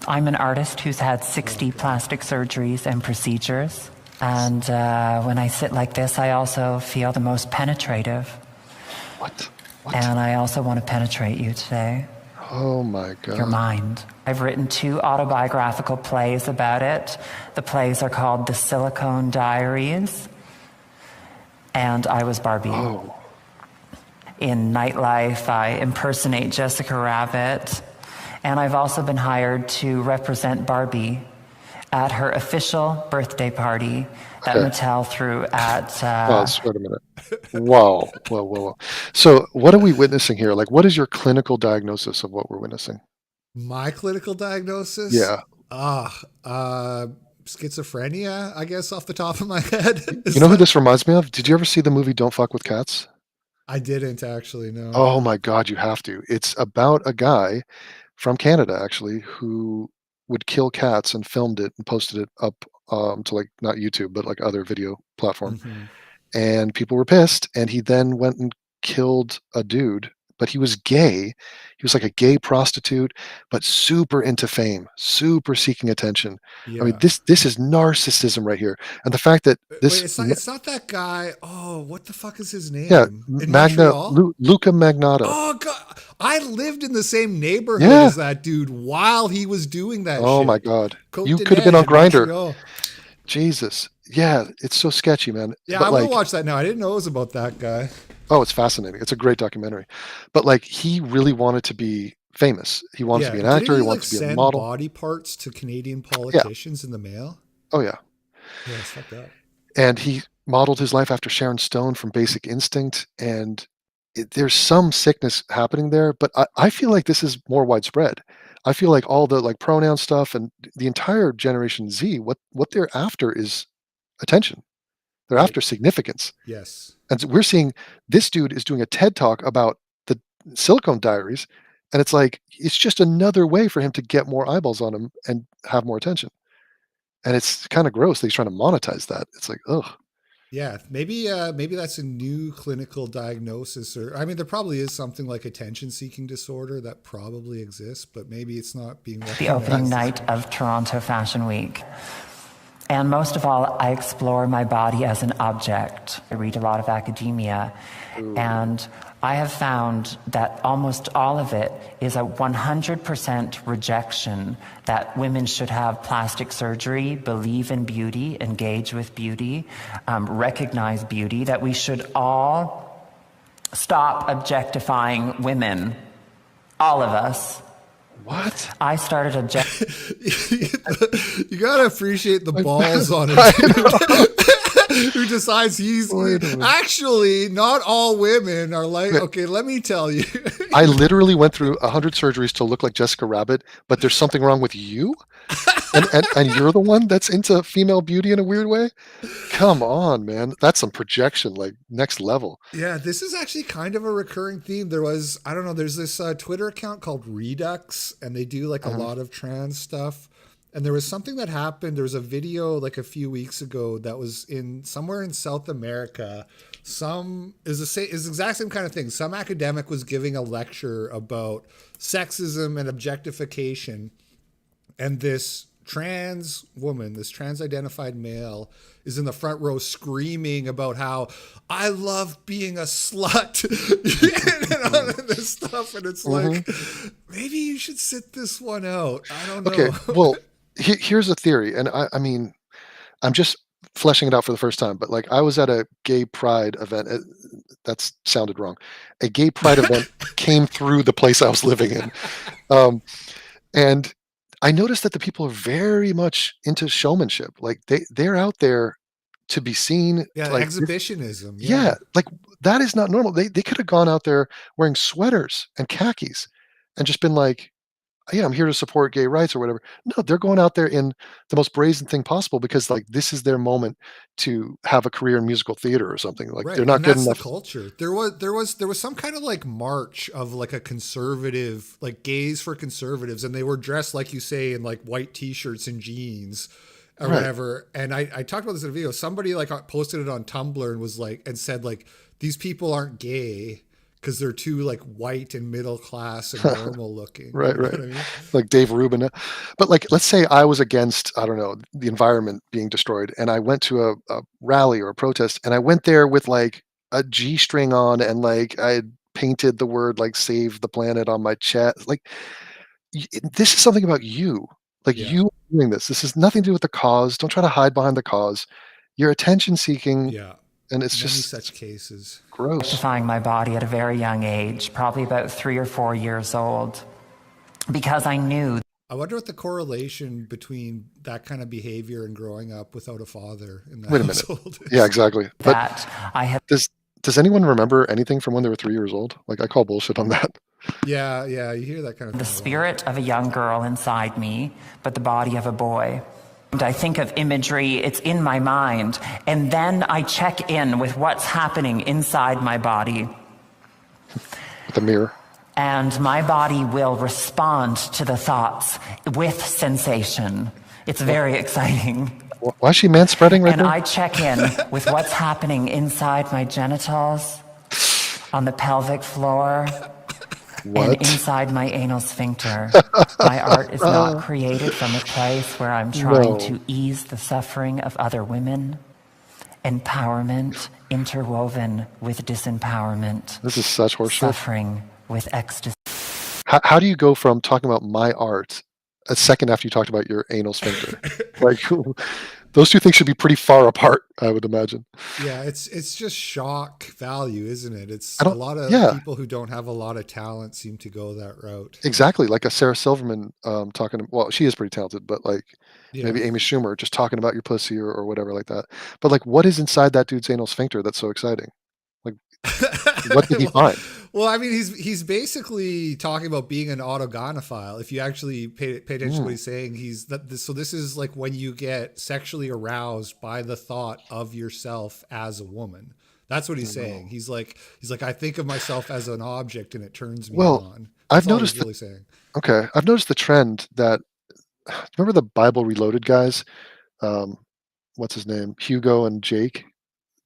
I'm an artist who's had 60 plastic surgeries and procedures. And when I sit like this, I also feel the most penetrative. What? And I also want to penetrate you today. Oh my God. Your mind. I've written 2 autobiographical plays about it. The plays are called The Silicone Diaries and I Was Barbie. Oh. In Nightlife, I impersonate Jessica Rabbit. And I've also been hired to represent Barbie at her official birthday party that Okay. Mattel threw at. Oh, wait a minute. Whoa, whoa, whoa, whoa. So, what are we witnessing here? Like, what is your clinical diagnosis of what we're witnessing? My clinical diagnosis? Yeah. Schizophrenia, I guess, off the top of my head. You know who this reminds me of? Did you ever see the movie Don't Fuck with Cats? I didn't actually know. Oh my God, you have to. It's about a guy from Canada, actually, who would kill cats and filmed it and posted it up to like not YouTube, but like other video platform. Mhm. And people were pissed. And he then went and killed a dude, but he was gay. He was like a gay prostitute, but super into fame, super seeking attention. I mean, Yeah. this is narcissism right here. And the fact that Wait, this, it's not that guy. Oh, what the fuck is his name? yeah, In Montreal? Luca Magnato. Oh god, I lived in the same neighborhood Yeah. as that dude while he was doing that Oh shit. my God. Côte You de could have been on Neige, Grinder. Montreal. Jesus. Yeah, it's so sketchy, man. Yeah, But I'm gonna like, watch that now. I didn't know it was about that guy. oh, it's fascinating. It's a great documentary. But like, he really wanted to be famous. He wanted to be an Didn't actor. He he like wanted to be a send model. body parts to Canadian politicians in the mail? Oh yeah. Yeah, it's fucked up. And he modeled his life after Sharon Stone from Basic Instinct. And there's some sickness happening there, but I feel like this is more widespread. I feel like all the like pronoun stuff and the entire Generation Z, what they're after is attention. They're after significance. Yes. And so we're seeing this dude is doing a TED talk about the Silicone Diaries, and it's like it's just another way for him to get more eyeballs on him and have more attention. And it's kind of gross that he's trying to monetize that. It's like, ugh. Yeah, maybe that's a new clinical diagnosis, or I mean, there probably is something like attention-seeking disorder that probably exists, but maybe it's not being recognized. The opening night of Toronto Fashion Week. And most of all, I explore my body as an object. I read a lot of academia, and I have found that almost all of it is a 100% rejection that women should have plastic surgery, believe in beauty, engage with beauty, recognize beauty, that we should all stop objectifying women, all of us. What? I started objecting. You gotta appreciate the balls on it. Who decides he's actually not all women are like, okay, let me tell you. I literally went through 100 surgeries to look like Jessica Rabbit, but there's something wrong with you? And you're the one that's into female beauty in a weird way? Come on, man. That's some projection, like next level. Yeah, this is actually kind of a recurring theme. I don't know, there's this Twitter account called Redux, and they do like a lot of trans stuff. And there was something that happened. There was a video like a few weeks ago that was in somewhere in South America. Is the exact same kind of thing. Some academic was giving a lecture about sexism and objectification, and this trans woman, this trans identified male, is in the front row screaming about how I love being a slut and all of this stuff. And it's like, maybe you should sit this one out. I don't know. Okay, well, here's a theory. And I mean, I'm just fleshing it out for the first time, but like I was at a gay pride event. That sounded wrong. A gay pride event came through the place I was living in. And I noticed that the people are very much into showmanship. Like they're out there to be seen. Yeah, like, exhibitionism. Yeah, like that is not normal. They could have gone out there wearing sweaters and khakis and just been like, yeah, I'm here to support gay rights or whatever. No, they're going out there in the most brazen thing possible because like this is their moment to have a career in musical theater or something. Like they're not and good that's enough. the culture. There was some kind of like march of like a conservative, like gays for conservatives, and they were dressed like you say in like white t-shirts and jeans or whatever. And I talked about this in a video. Somebody like posted it on Tumblr and was like, and said like, these people aren't gay because they're too like white and middle class and normal looking. Right. You know what I mean? Like Dave Rubin. But like, let's say I was against, I don't know, the environment being destroyed, and I went to a rally or a protest, and I went there with like a G-string on, and like I had painted the word like "save the planet" on my chest. Like this is something about you. Like you are doing this. This has nothing to do with the cause. Don't try to hide behind the cause. You're attention seeking. Yeah. And it's Many just such cases. Gross. Identifying my body at a very young age, probably about 3 or 4 years old, because I knew I wonder what the correlation between that kind of behavior and growing up without a father in that Wait a minute. household is. Yeah, exactly. But That I have. does anyone remember anything from when they were 3 years old? Like, I call bullshit on that. Yeah, you hear that kind of The thing. spirit of a young girl inside me, but the body of a boy. And I think of imagery, it's in my mind, and then I check in with what's happening inside my body. With a mirror. And my body will respond to the thoughts with sensation. It's very exciting. Why is she manspreading right And now? I check in with what's happening inside my genitals, on the pelvic floor, and inside my anal sphincter. My art is not created from a place where I'm trying to ease the suffering of other women. Empowerment interwoven with disempowerment. This is such horseshit. Suffering with ecstasy. How do you go from talking about my art a second after you talked about your anal sphincter? Like, those two things should be pretty far apart, I would imagine. Yeah, it's just shock value, isn't it? It's I a don't- lot of yeah. people who don't have a lot of talent seem to go that route. Exactly, like a Sarah Silverman talking. Well, she is pretty talented, but like maybe Yeah. Amy Schumer just talking about your pussy or whatever like that. But like, what is inside that dude's anal sphincter that's so exciting? Like, what did he find? Well, I mean, he's basically talking about being an autogonophile. If you actually pay attention to what he's saying, so this is like when you get sexually aroused by the thought of yourself as a woman. That's what he's saying. He's like, I think of myself as an object, and it turns me on. That's I've all noticed he's really saying. Okay, I've noticed the trend that remember the Bible Reloaded guys. What's his name? Hugo and Jake.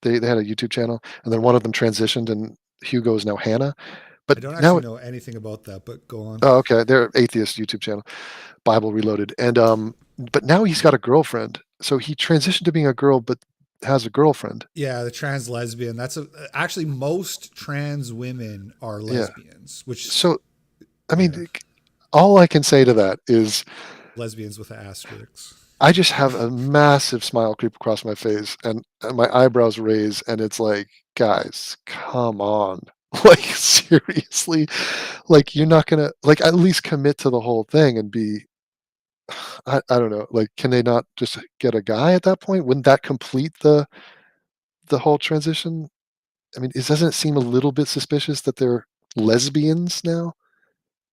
They had a YouTube channel, and then one of them transitioned, and Hugo is now Hannah. But I don't now, actually know anything about that, but go on. oh, okay, they're atheist YouTube channel, Bible Reloaded, and but now he's got a girlfriend, so he transitioned to being a girl, but has a girlfriend. Yeah, the trans lesbian. Actually most trans women are lesbians, which So, I mean, all I can say to that is lesbians with asterisks. I just have a massive smile creep across my face, and my eyebrows raise, and it's like, guys, come on. Like, seriously, like, you're not gonna, like, at least commit to the whole thing and be, I don't know, like, can they not just get a guy at that point? Wouldn't that complete the whole transition? I mean, doesn't it seem a little bit suspicious that they're lesbians now?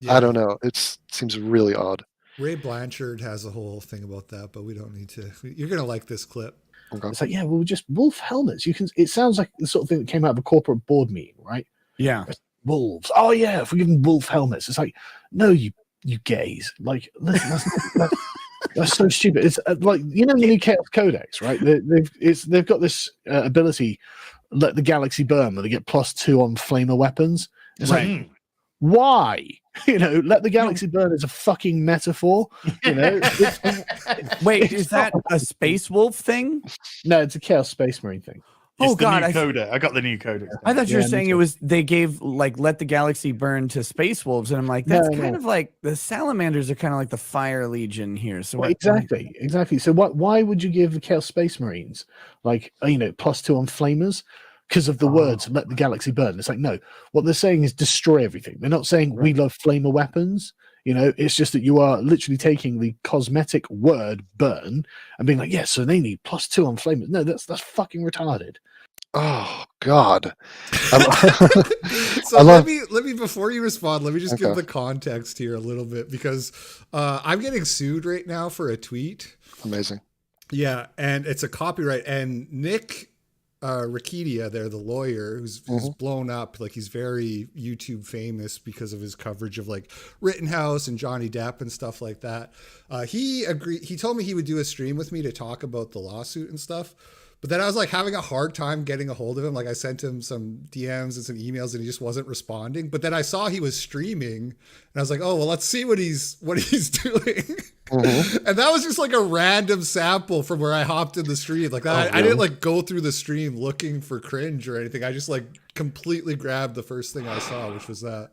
I don't know. It seems really odd. Ray Blanchard has a whole thing about that, but we don't need to. You're going to like this clip. Okay. It's like, yeah, well, just wolf helmets. It sounds like the sort of thing that came out of a corporate board meeting, right? Yeah. Wolves. Oh yeah, if we give them wolf helmets, it's like, no, you gays. Like, listen, that's so stupid. It's like, you know, the new Chaos Codex, right? They've got this ability, let the galaxy burn, where they get +2 on flamer weapons. It's like, why? You know, let the galaxy burn is a fucking metaphor. You know, Wait, is that a Space Wolf thing? No, it's a Chaos Space Marine thing. Oh God, I got the new codex. I thought you were saying it was they gave like let the galaxy burn to Space Wolves, and I'm like, that's kind of like the salamanders are kind of like the Fire Legion here. So well, exactly. So why would you give the Chaos Space Marines like +2 on flamers? Because of the words "let the galaxy burn." It's like, no, what they're saying is destroy everything. They're not saying we love flamer weapons. You know, it's just that you are literally taking the cosmetic word "burn" and being like, yes, so they need +2 on flamers. No, that's fucking retarded. Oh God. So let me before you respond, let me just give the context here a little bit, because I'm getting sued right now for a tweet. Amazing. Yeah, and it's a copyright, and Nick Rakidia there, the lawyer who's blown up, like he's very YouTube famous because of his coverage of like Rittenhouse and Johnny Depp and stuff like that. He told me he would do a stream with me to talk about the lawsuit and stuff. But then I was like having a hard time getting a hold of him. Like I sent him some DMs and some emails and he just wasn't responding. But then I saw he was streaming and I was like, oh, well, let's see what he's doing. And that was just like a random sample from where I hopped in the stream. Like I didn't like go through the stream looking for cringe or anything. I just like completely grabbed the first thing I saw, which was that.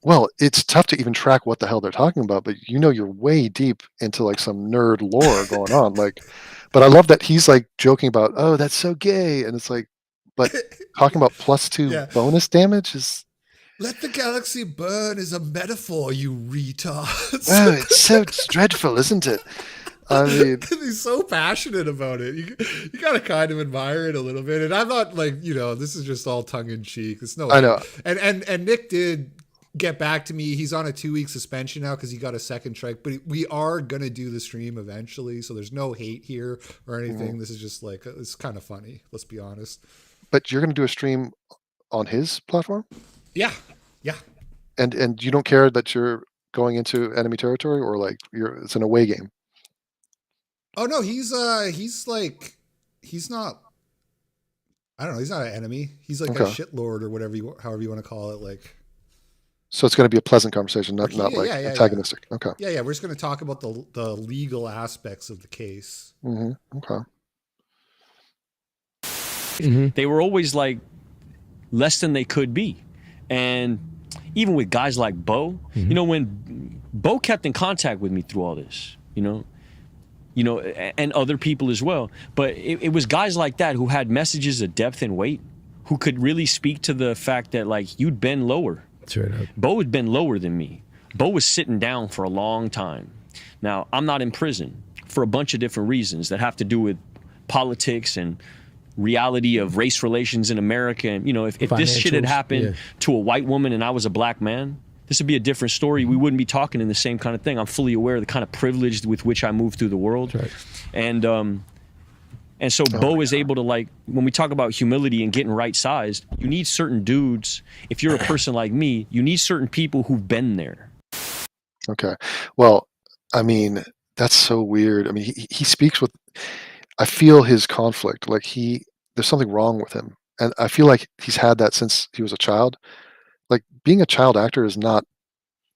Well, it's tough to even track what the hell they're talking about, but you're way deep into like some nerd lore going on. Like, but I love that he's like joking about, oh, that's so gay. And it's like, but talking about +2 bonus damage is. Let the galaxy burn is a metaphor, you retards. Oh, it's so dreadful, isn't it? I mean, he's so passionate about it. You gotta kind of admire it a little bit. And I'm not like, this is just all tongue in cheek. It's no. I know. And Nick did get back to me. He's on a 2-week suspension now because he got a second strike. But we are gonna do the stream eventually, so there's no hate here or anything. This is just like it's kind of funny. Let's be honest. But you're gonna do a stream on his platform? Yeah. And you don't care that you're going into enemy territory, or like it's an away game? Oh no, he's like, he's not. I don't know. He's not an enemy. He's like a shitlord or whatever however you want to call it. Like, so it's going to be a pleasant conversation, not like antagonistic. Yeah. Okay. Yeah. We're just going to talk about the legal aspects of the case. Okay. They were always like less than they could be, and even with guys like Bo, when Bo kept in contact with me through all this, and other people as well. But it was guys like that who had messages of depth and weight, who could really speak to the fact that, like, you'd been lower. That's right. Bo had been lower than me. Bo was sitting down for a long time. Now, I'm not in prison for a bunch of different reasons that have to do with politics and reality of race relations in America. And, if this shit had happened to a white woman and I was a black man, this would be a different story. We wouldn't be talking in the same kind of thing. I'm fully aware of the kind of privilege with which I move through the world. Right. And so Bo is able to, like, when we talk about humility and getting right sized, you need certain dudes. If you're a person like me, you need certain people who've been there. Okay. Well, I mean, that's so weird. I mean, he speaks with, I feel his conflict. Like there's something wrong with him. And I feel like he's had that since he was a child. Like, being a child actor is not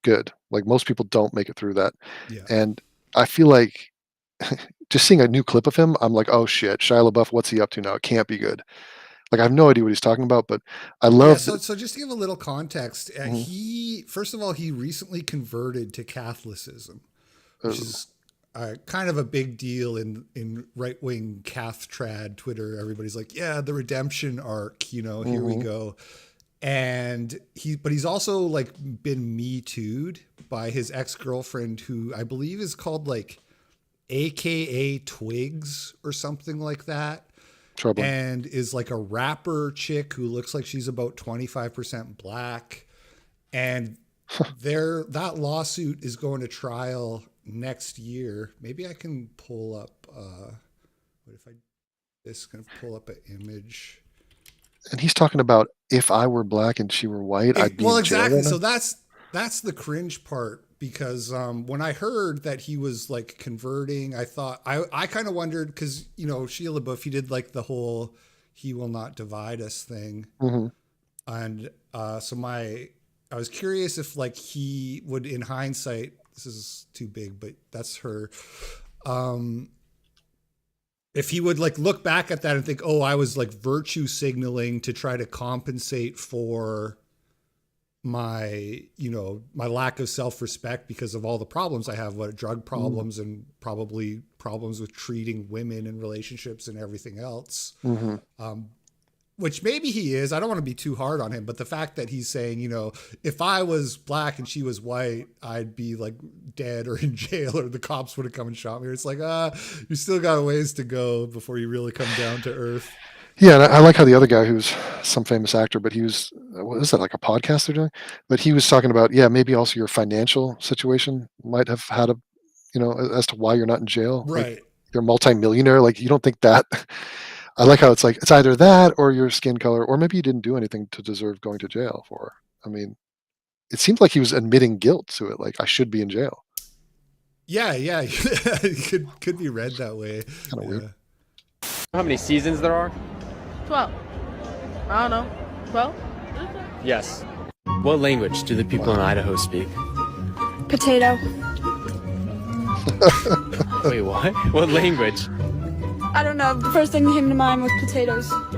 good. Like, most people don't make it through that. Yeah. And I feel like just seeing a new clip of him, I'm like, oh shit, Shia LaBeouf, what's he up to now? It can't be good. Like, I have no idea what he's talking about, but I love. So just to give a little context, he first of all, he recently converted to Catholicism, which is kind of a big deal in right-wing Cath trad Twitter. Everybody's like, yeah, the redemption arc, here we go. And he's also like been Me Too'd by his ex-girlfriend, who I believe is called like AKA Twigs or something like that. Trouble. And is like a rapper chick who looks like she's about 25% black. And that lawsuit is going to trial next year. Maybe I can pull up, what if I just gonna pull up an image. And he's talking about, if I were black and she were white, I'd be in jail. Exactly. So that's the cringe part, because when I heard that he was like converting, I thought I kind of wondered, because Shia LaBeouf, he did like the whole "He will not divide us" thing, and so I was curious if like he would, in hindsight, this is too big, but that's her. If he would like look back at that and think, oh, I was like virtue signaling to try to compensate for my lack of self-respect because of all the problems I have, drug problems and probably problems with treating women in relationships and everything else. Which maybe he is. I don't want to be too hard on him, but the fact that he's saying, if I was black and she was white, I'd be like dead or in jail, or the cops would have come and shot me. It's like, you still got a ways to go before you really come down to earth. Yeah, and I like how the other guy, who's some famous actor, but he was, what is that, like a podcast they're doing? But he was talking about, maybe also your financial situation might have had as to why you're not in jail. Right. Like, you're a multimillionaire. Like, you don't think that. I like how it's like, it's either that or your skin color, or maybe you didn't do anything to deserve going to jail for. I mean, it seems like he was admitting guilt to it. Like, I should be in jail. Yeah. It could be read that way. Kind of weird. How many seasons there are? 12. I don't know. 12? Yes. What language do the people in Idaho speak? Potato. Wait, what? What language? I don't know. The first thing that came to mind was potatoes. How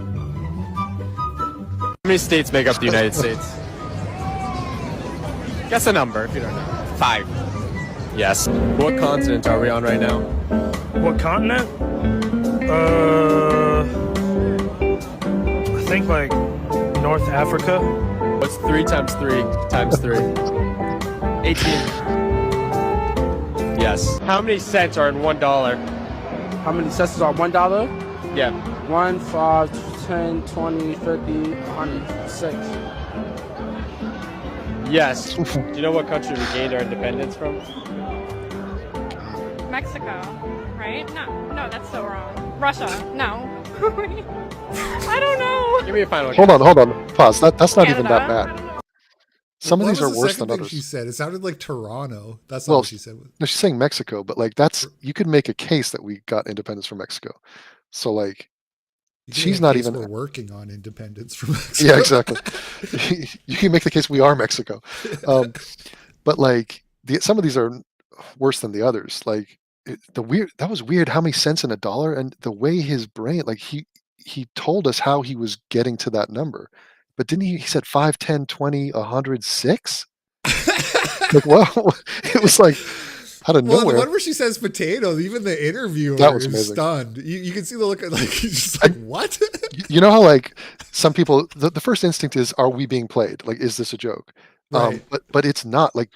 many states make up the United States? Guess a number if you don't know. 5. Yes. What continent are we on right now? What continent? I think like North Africa. What's 3 times 3 times 3? 18. Yes. How many cents are in $1? How many cents are $1? Yeah. 1, 5, 10, 20, 50, 100, 6. Yes. Do you know what country we gained our independence from? Mexico, right? No, that's so wrong. Russia, no. I don't know. Give me a final Hold on. Pause. That's not even that Canada? bad. Some of What these was are the worse second than thing others. She said it sounded like Toronto. That's not Well, what she said. no, she's saying Mexico, but like that's you could make a case that we got independence from Mexico. So like, You can she's make a not case even. We're working on independence from Mexico. Yeah, exactly. You can make the case we are Mexico, but like some of these are worse than the others. Like that was weird. How many cents in a dollar, and the way his brain, like he told us how he was getting to that number, but didn't he? He said 5, 10, 20, 100, 6. Like, well, it was like out of Well, nowhere. the one where she says potatoes, even the interviewer That was is amazing. stunned. You can see the look at like he's just like, what? You know how like some people, the first instinct is, are we being played? Like, is this a joke? Right. But it's not. Like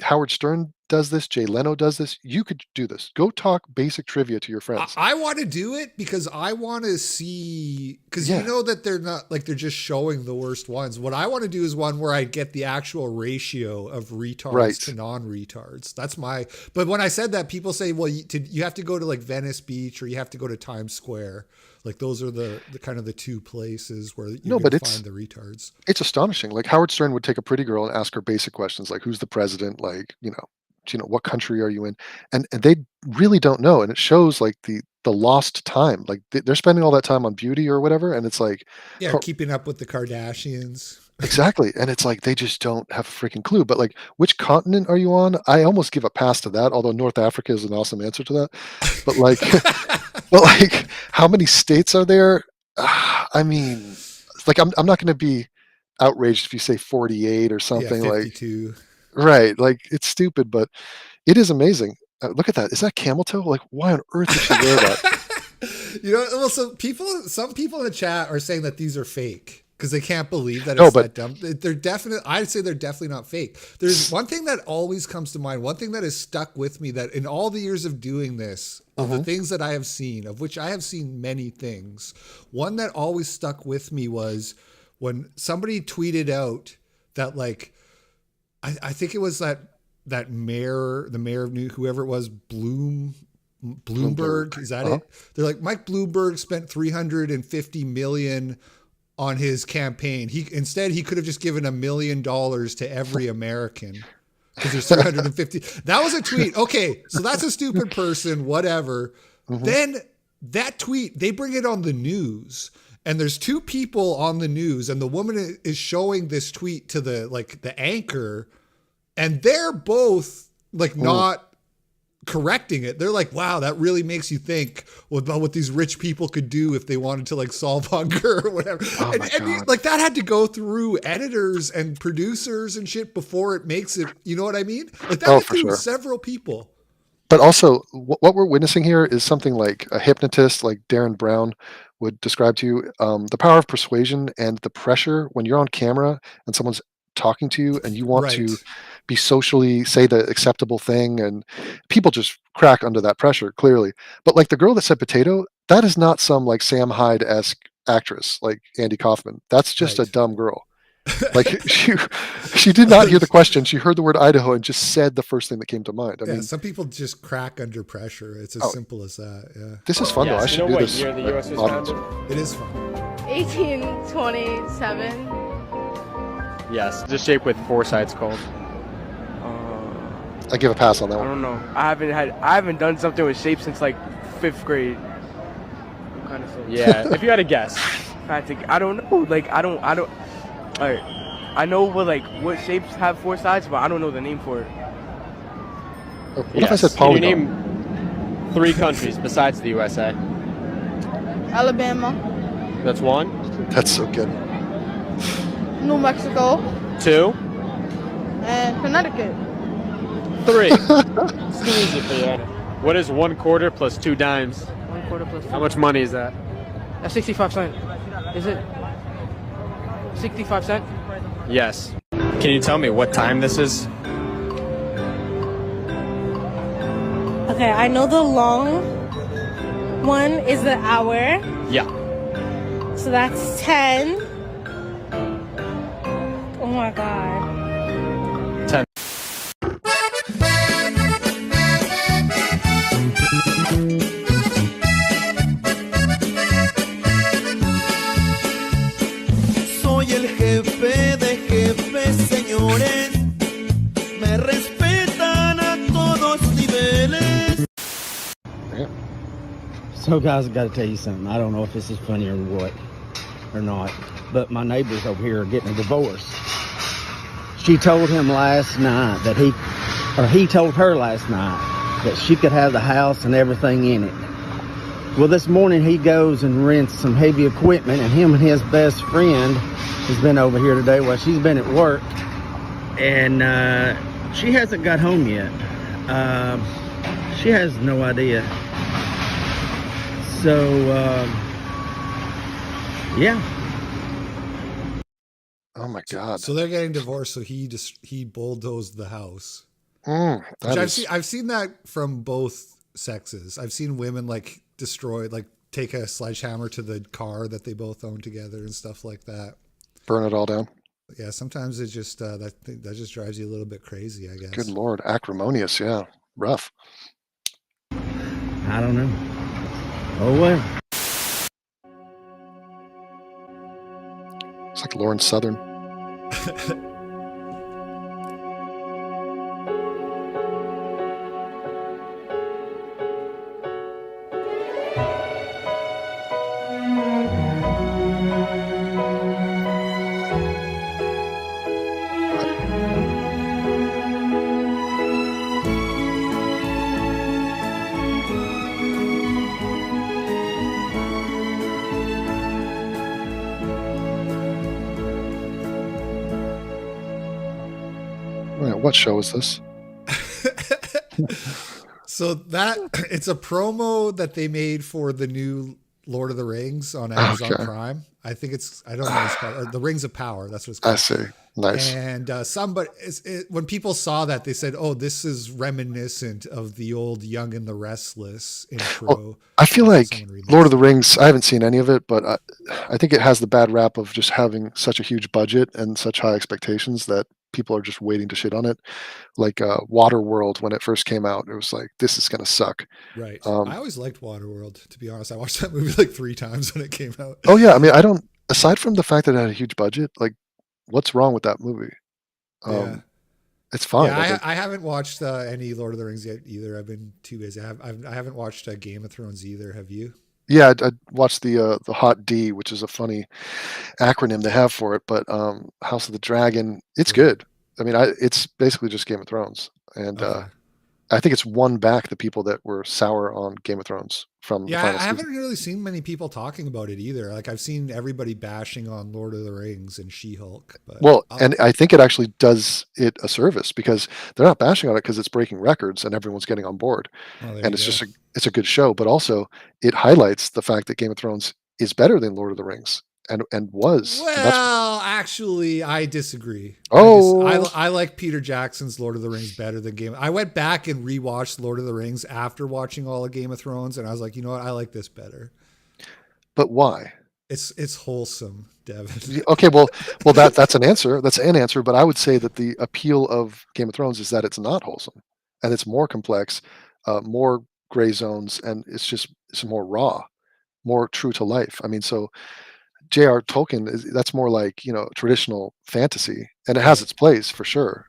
Howard Stern does this, Jay Leno does this. You could do this. Go talk basic trivia to your friends. I want to do it because I want to see, because you know that they're not like they're just showing the worst ones. What I want to do is one where I get the actual ratio of retards to non-retards. That's my. But when I said that, people say, well, you have to go to like Venice Beach or you have to go to Times Square. Like those are the kind of the two places where you can find the retards. It's astonishing. Like Howard Stern would take a pretty girl and ask her basic questions like, who's the president? Like, what country are you in? And they really don't know. And it shows like the lost time. Like they're spending all that time on beauty or whatever. And it's like, keeping up with the Kardashians. Exactly. And it's like, they just don't have a freaking clue. But like, which continent are you on? I almost give a pass to that. Although North Africa is an awesome answer to that. But like, how many states are there? I mean, like, I'm not going to be outraged if you say 48 or something. Yeah, 52. Like, right. Like, it's stupid, but it is amazing. Look at that. Is that camel toe? Like, why on earth did she wear that? Well, some people in the chat are saying that these are fake because they can't believe that it's that dumb. I'd say they're definitely not fake. There's one thing that always comes to mind, one thing that has stuck with me that in all the years of doing this, of the things that I have seen, of which I have seen many things, one that always stuck with me was when somebody tweeted out that, like, I think it was that mayor, the mayor of whoever it was, Bloomberg, is that it? They're like, Mike Bloomberg spent $350 million on his campaign. Instead he could have just given $1 million to every American because there's 350. That was a tweet. Okay, so that's a stupid person, whatever. Then that tweet, they bring it on the news. And there's two people on the news, and the woman is showing this tweet to the anchor, and they're both like not correcting it. They're like, wow, that really makes you think about what these rich people could do if they wanted to like solve hunger or whatever. And like that had to go through editors and producers and shit before it makes it, you know what I mean? Like that went through several people. But also what we're witnessing here is something like a hypnotist like Darren Brown would describe to you, the power of persuasion and the pressure when you're on camera and someone's talking to you and you want to be socially, say the acceptable thing, and people just crack under that pressure, clearly. But like the girl that said potato, that is not some like Sam Hyde-esque actress like Andy Kaufman. That's just a dumb girl. Like she did not hear the question. She heard the word Idaho and just said the first thing that came to mind. I mean, some people just crack under pressure. It's as simple as that. Yeah. This is fun though. I should do this. Year the US was founded? It is fun. 1827. Yes, the shape with 4 sides called. I give a pass on that one. I don't know. I haven't done something with shapes since like 5th grade. Kind of. Yeah, if you had a guess. I don't know. Like I don't. All right. I know what shapes have 4 sides, but I don't know the name for it. What if I said polygon? Can you name 3 countries besides the USA? Alabama. That's 1. That's so good. New Mexico. 2. And Connecticut. 3. It's too easy for you. What is 1/4 plus 2 dimes? 1/4 plus 2. How much money is that? That's 65 cents. Is it? 65 cents? Yes. Can you tell me what time this is? Okay, I know the long one is the hour. Yeah. So that's 10. Oh my god. 10. Soy el jefe de jefes, señores. Me respetan a todos niveles. So, guys, I got to tell you something. I don't know if this is funny or what, or not, but my neighbors over here are getting a divorce. She told him last night that he told her last night that she could have the house and everything in it. Well, this morning he goes and rents some heavy equipment, and him and his best friend has been over here today while she's been at work, and she hasn't got home yet. She has no idea. So, yeah. Oh my God! So they're getting divorced. So he bulldozed the house. Which I've seen that from both sexes. I've seen women like destroy, like take a sledgehammer to the car that they both own together and stuff like that. Burn it all down. Yeah, sometimes it just that just drives you a little bit crazy, I guess. Good Lord, acrimonious. Yeah, rough. I don't know. Oh well. It's like Lauren Southern. What show is this? So that it's a promo that they made for the new Lord of the Rings on Amazon Prime. I think I don't know what it's called. Or the Rings of Power. That's what it's called. I see. Nice. And when people saw that, they said, "Oh, this is reminiscent of the old Young and the Restless intro." Oh, I feel like Lord of the Rings. I haven't seen any of it, but I think it has the bad rap of just having such a huge budget and such high expectations that people are just waiting to shit on it. Like Waterworld, when it first came out, it was like, this is gonna suck. Right. I always liked Waterworld, to be honest. I watched that movie like 3 times when it came out. Oh yeah, I mean, I don't. Aside from the fact that it had a huge budget, like, what's wrong with that movie? Yeah. It's fine. Yeah, I haven't watched any Lord of the Rings yet either. I've been too busy. I haven't watched Game of Thrones either. Have you? Yeah, I watched the Hot D, which is a funny acronym they have for it, but House of the Dragon, it's good. I mean, it's basically just Game of Thrones, and I think it's won back the people that were sour on Game of Thrones from the final I season. haven't really seen many people talking about it either. Like I've seen everybody bashing on Lord of the Rings and She-Hulk. But Well, and I think it actually does it a service because they're not bashing on it because it's breaking records and everyone's getting on board, and it's a good show. But also, it highlights the fact that Game of Thrones is better than Lord of the Rings and was. And that's Well, actually, I disagree. Oh. I like Peter Jackson's Lord of the Rings better than Game. I went back and rewatched Lord of the Rings after watching all of Game of Thrones, and I was like, you know what, I like this better. But why? It's wholesome, Devon. Okay, well, that's an answer. That's an answer. But I would say that the appeal of Game of Thrones is that it's not wholesome, and it's more complex, more gray zones, and it's more raw, more true to life. I mean, so J.R. Tolkien that's more like, traditional fantasy, and it has its place for sure.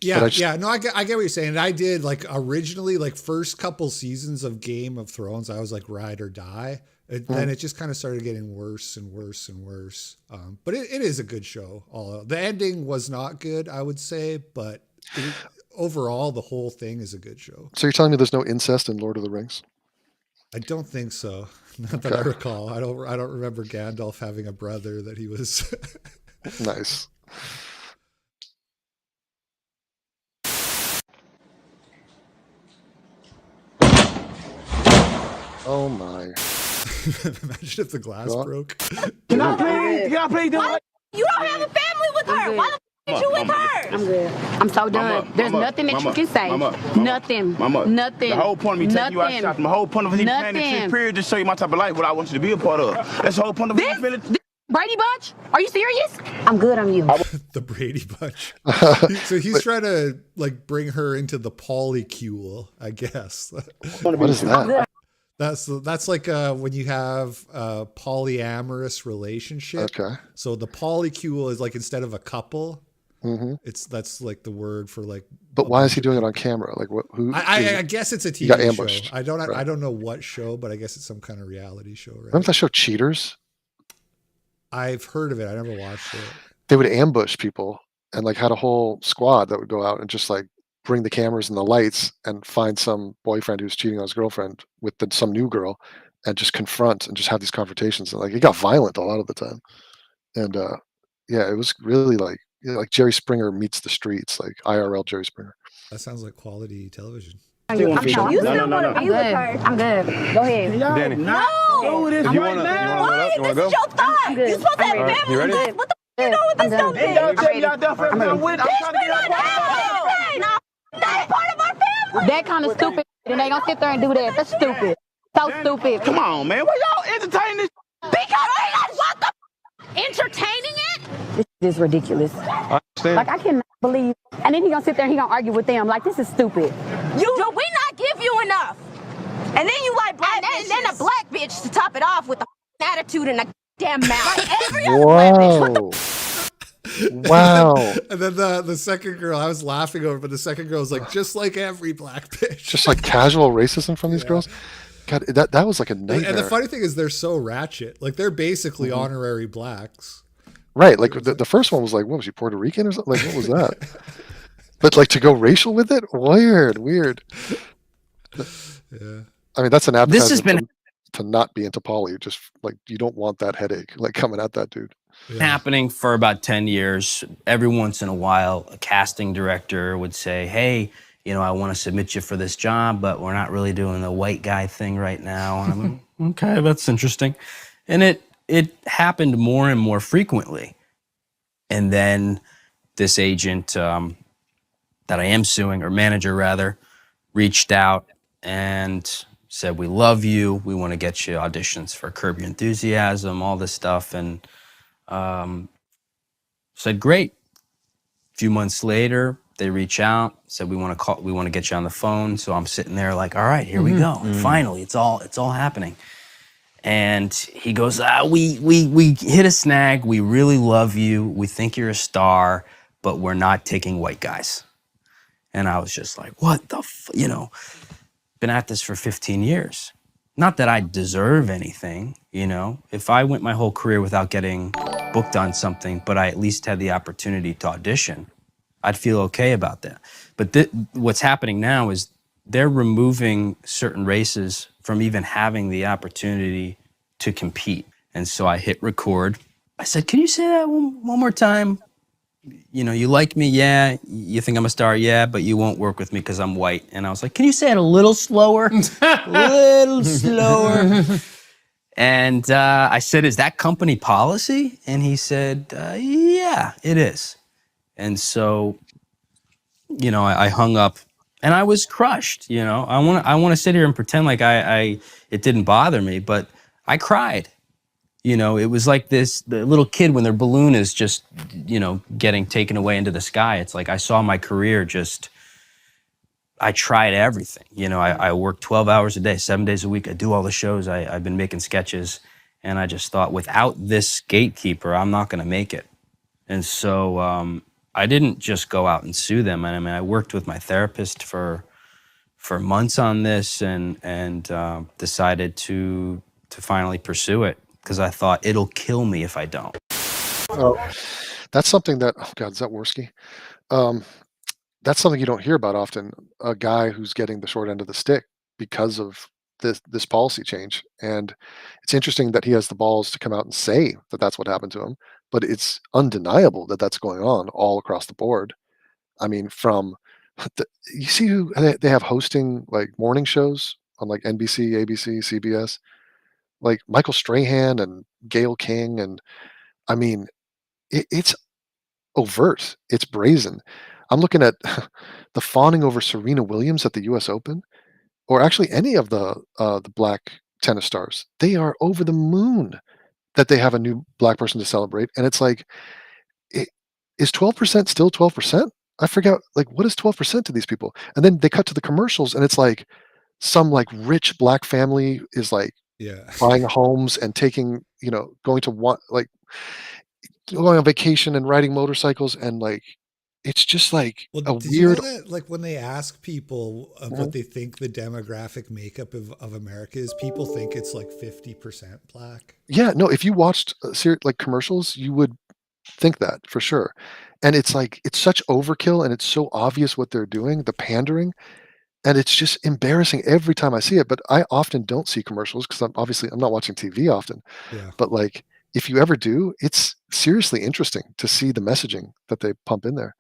Yeah, no, I get what you're saying. And I did like originally, like first couple seasons of Game of Thrones, I was like ride or die. Then it just kind of started getting worse and worse and worse. But it is a good show. The ending was not good, I would say, but overall, the whole thing is a good show. So you're telling me there's no incest in Lord of the Rings? I don't think so. Not that I recall. I don't remember Gandalf having a brother that he was. Nice. Oh my. Imagine if the glass broke. Can I please You don't have a family with her. Why the f is you with her? I'm good. I'm so done. There's nothing that you can say. Nothing. Nothing. The whole point of me taking you out shopping, the whole point of me planting this period to show you my type of life, what I want you to be a part of. That's the whole point of me spending. Brady Bunch? Are you serious? I'm good on you. The Brady Bunch. So he's trying to like bring her into the polycule, I guess. What is that? That's like when you have a polyamorous relationship. Okay. So the polycule is like instead of a couple, Mm-hmm. that's like the word for like. But why is he doing it on camera? Like what? Who? I guess it's a He got TV ambushed. show. I don't Right. know what show, but I guess it's some kind of reality show, right? Remember that show Cheaters? I've heard of it. I never watched it. They would ambush people and like had a whole squad that would go out and just like bring the cameras and the lights and find some boyfriend who's cheating on his girlfriend with some new girl and just confront and just have these confrontations. And like it got violent a lot of the time. And yeah, it was really like like Jerry Springer meets the streets, like IRL Jerry Springer. That sounds like quality television. You still want to be with her. I'm good. Go ahead. Danny. No. If you wanna Why? This is your thought. You're supposed to have a family. You ready? What the f you doing with this dumb thing? Y'all tell me y'all done for everything with. I'm trying to get out. That's part of our family. That kind of stupid. And they gonna sit there and do that. That's stupid. So stupid. Come on, man. Why y'all entertaining this? Because we got what the entertaining it. This is ridiculous. I understand. Like I cannot believe. And then he gonna sit there and he gonna argue with them. Like this is stupid. We not give you enough. And then you like black bitches. And then a black bitch to top it off with a attitude and a damn mouth. Like every other black bitch. Wow. And then the second girl, I was laughing over, but the second girl was like, just like every black bitch. Just like casual racism from these girls. God, that was like a nightmare. And the funny thing is they're so ratchet. Like they're basically honorary blacks. Right. Like the first one was like, what was she, Puerto Rican or something? Like, what was that? But like to go racial with it? Weird. Yeah. I mean, that's an advertisement This has been to not be into poly. Just like you don't want that headache like coming at that dude. happening for about 10 years. Every once in a while, a casting director would say, hey, you know, I want to submit you for this job, but we're not really doing the white guy thing right now. And I'm like, okay, that's interesting. And it happened more and more frequently. And then this agent that I am suing, or manager rather, reached out and said, we love you. We want to get you auditions for Curb Your Enthusiasm, all this stuff. And said, great. A few months later, they reach out, said, we want to get you on the phone. So I'm sitting there like, all right, here we go. Finally, it's all happening. And he goes, we hit a snag. We really love you. We think you're a star, but we're not taking white guys. And I was just like, what the you know, been at this for 15 years. Not that I deserve anything, you know. If I went my whole career without getting booked on something, but I at least had the opportunity to audition, I'd feel okay about that. But what's happening now is they're removing certain races from even having the opportunity to compete. And so I hit record. I said, can you say that one more time? You know, you like me, yeah. You think I'm a star, yeah, but you won't work with me because I'm white. And I was like, can you say it a little slower? A little slower. And I said, is that company policy? And he said, yeah, it is. And so, you know, I hung up and I was crushed, you know. I want to sit here and pretend like it didn't bother me, but I cried. You know, it was like the little kid when their balloon is just, you know, getting taken away into the sky. It's like I saw my career I tried everything. You know, I work 12 hours a day, 7 days a week. I do all the shows. I've been making sketches. And I just thought, without this gatekeeper, I'm not going to make it. And so I didn't just go out and sue them. I mean, I worked with my therapist for months on this and decided to finally pursue it. Because I thought it'll kill me if I don't. Oh, that's something that, oh God, is that Worski? That's something you don't hear about often. A guy who's getting the short end of the stick because of this policy change. And it's interesting that he has the balls to come out and say that that's what happened to him, but it's undeniable that that's going on all across the board. I mean, you see who they have hosting like morning shows on like NBC, ABC, CBS, like Michael Strahan and Gayle King. And I mean, it's overt. It's brazen. I'm looking at the fawning over Serena Williams at the U.S. Open, or actually any of the black tennis stars. They are over the moon that they have a new black person to celebrate, and it's like, I is 12% still 12%? I forgot, like, what is 12% to these people? And then they cut to the commercials, and it's like some, like, rich black family is, like, Yeah. buying homes and taking, going to one like, going on vacation and riding motorcycles, and, like, it's just, like, Well, a did you know weird. that, like, when they ask people of what Mhm. they think the demographic makeup of America is, people think it's like 50% black? Yeah, no, if you watched, like, commercials, you would think that for sure, and it's like, it's such overkill, and it's so obvious what they're doing, the pandering, and it's just embarrassing every time I see it, but I often don't see commercials 'cause I'm not watching TV often, Yeah. but, like, if you ever do, it's seriously interesting to see the messaging that they pump in there.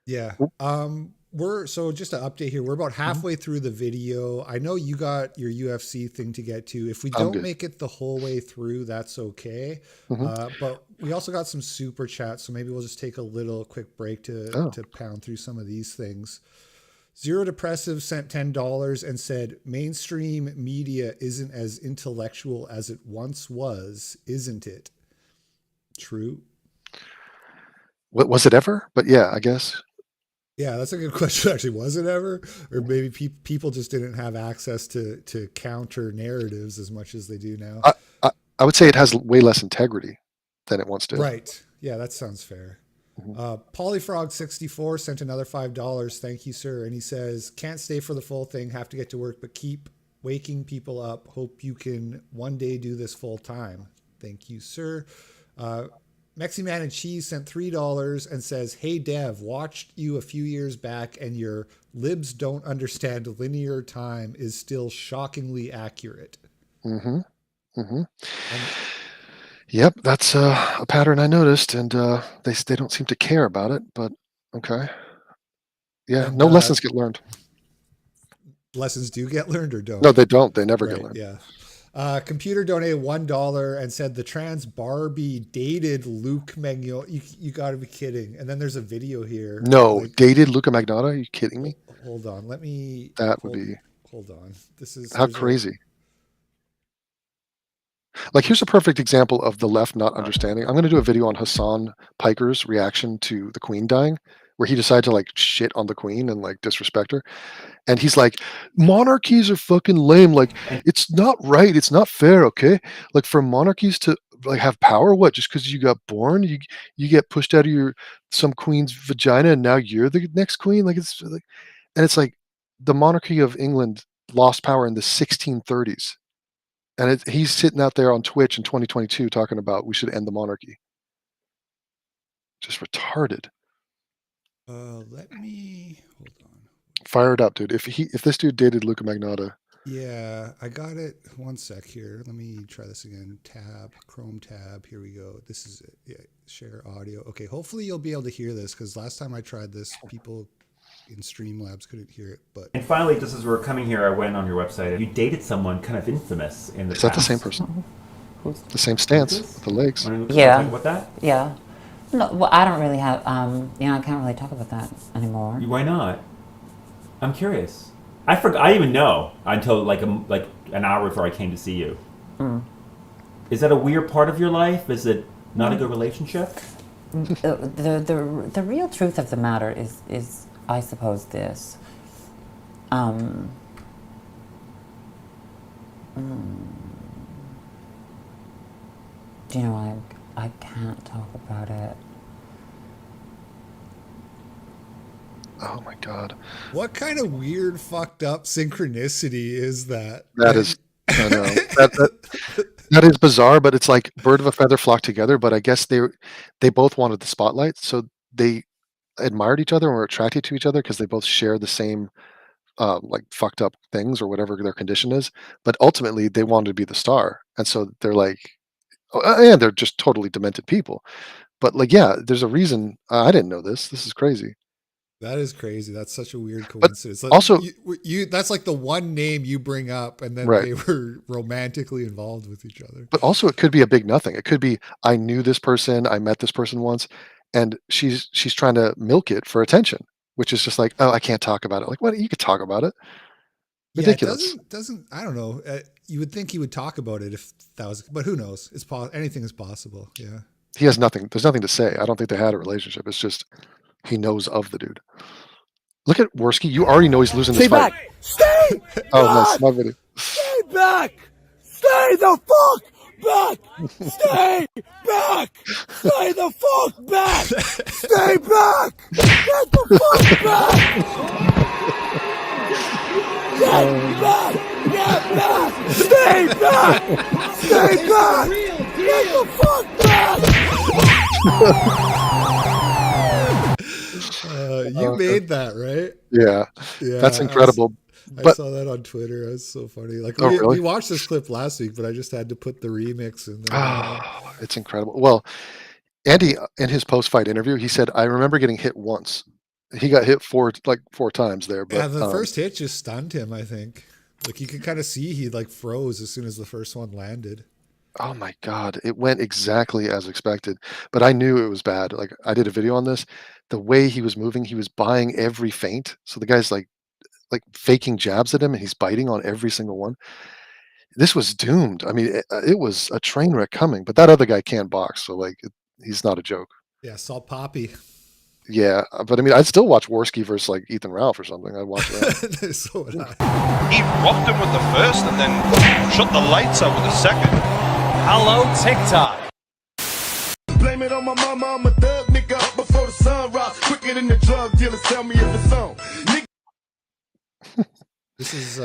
Yeah. W We're so just to update here, we're about Mhm. halfway through the video. I know you got your UFC thing to get to. If we I'm don't good. make it the whole way through, that's okay. Mhm. But we also got some super chats, so maybe we'll just take a little quick break to Oh. pound through some of these things. Zero Depressive sent $10 and said, mainstream media isn't as intellectual as it once was, isn't it? True. What was it ever? But yeah, I guess. Yeah, that's a good question. Actually, was it ever, or maybe people just didn't have access to counter narratives as much as they do now? I would say it has way less integrity than it once did. Right. Yeah, that sounds fair. Polyfrog64 sent another $5. Thank you, sir. And he says, can't stay for the full thing. Have to get to work, but keep waking people up. Hope you can one day do this full time. Thank you, sir. Mexi Man and Cheese sent $3 and says, hey, Dev, watched you a few years back and your libs don't understand linear time is still shockingly accurate. Mhm. Mhm. Yep, that's a pattern I noticed, and they don't seem to care about it, but okay. Yeah, And no lessons get learned. lessons do get learned or don't? No, they don't. They never get Right, learned. yeah. Computer donated $1 and said the trans Barbie dated Luke Magnotta. You got to be kidding. And then there's a video here. No, Like, dated Luka Magnotta? Are you kidding me? hold on. Let me. That would be Hold on. This is how there's a- crazy. Like, here's a perfect example of the left not understanding. I'm gonna do a video on Hassan Piker's reaction to the Queen dying, where he decided to, like, shit on the Queen and, like, disrespect her. And he's like, monarchies are fucking lame. Like, it's not right. It's not fair. Okay. Like, for monarchies to, like, have power, what? Just because you got born, you get pushed out of some queen's vagina, and now you're the next queen. Like, it's like, and it's like the monarchy of England lost power in the 1630s, and he's sitting out there on Twitch in 2022 talking about we should end the monarchy. Just retarded. Let me hold on. Fire it up, dude. If this dude dated Luka Magnotta. Yeah, I got it. One sec here. Let me try this again. Tab, Chrome tab. Here we go. This is it. Yeah, share audio. Okay, hopefully you'll be able to hear this because last time I tried this, people in Streamlabs couldn't hear it. But And finally, just as we were coming here, I went on your website. You dated someone kind of infamous in the Is that the past. same person? The same stance with the legs. Yeah. What that? Yeah. No, well, I don't really have, I can't really talk about that anymore. Why not? I'm curious. I forgot. I didn't even know until like an hour before I came to see you. Mm. Is that a weird part of your life? Is it not a good relationship? The real truth of the matter is I suppose this. You know, I can't talk about it. Oh my god. what kind of weird, fucked up synchronicity is that? That is, I know. That is bizarre, but it's like bird of a feather flock together. But I guess they both wanted the spotlight, so they admired each other and were attracted to each other because they both share the same like fucked up things or whatever their condition is. But ultimately, they wanted to be the star, and so they're like, and they're just totally demented people. But like, yeah, there's a reason. I didn't know this. This is crazy. That is crazy. That's such a weird But coincidence. also, That's like the one name you bring up, and then right. they were romantically involved with each other. But also, it could be a big nothing. It could be I knew this person, I met this person once, and she's trying to milk it for attention, which is just like, oh, I can't talk about it. Like, what? You could talk about it. Yeah, it Ridiculous. doesn't. I don't know. You would think he would talk about it if that was, but who knows? Anything is possible. Yeah. He has nothing. There's nothing to say. I don't think they had a relationship. It's just he knows of the dude. Look at Worski. You already know he's losing this Stay fight. back. Stay Oh, nice. back. My video. Stay back. Stay the fuck back. Stay back. Stay the fuck back. Stay back. Get the fuck back. Get back. Get back. Stay back. Stay back. Get the fuck back. You made that, right? Yeah. That's incredible. I saw that on Twitter. It was so funny. Like Oh, really? we watched this clip last week, but I just had to put the remix in there. Oh, it's incredible. Well, Andy, in his post-fight interview, he said, "I remember getting hit once. He got hit four times there." But Yeah, the first hit just stunned him, I think. Like you could kind of see he like froze as soon as the first one landed. oh my God, it went exactly as expected. But I knew it was bad. Like I did a video on this. The way he was moving, he was buying every feint. So the guy's like faking jabs at him, and he's biting on every single one. This was doomed. I mean, it was a train wreck coming. But that other guy can't box, so like he's not a joke. Yeah, Salt Poppy. Yeah, but I mean, I'd still watch Worski versus like Ethan Ralph or something. I'd watch that. So would I. He rocked him with the first and then shut the lights out with the second. Hello, TikTok. Blame it on my mama, I'm a thug nigga up before the sun rise. Quicker than the drug dealers tell me if it's on. This is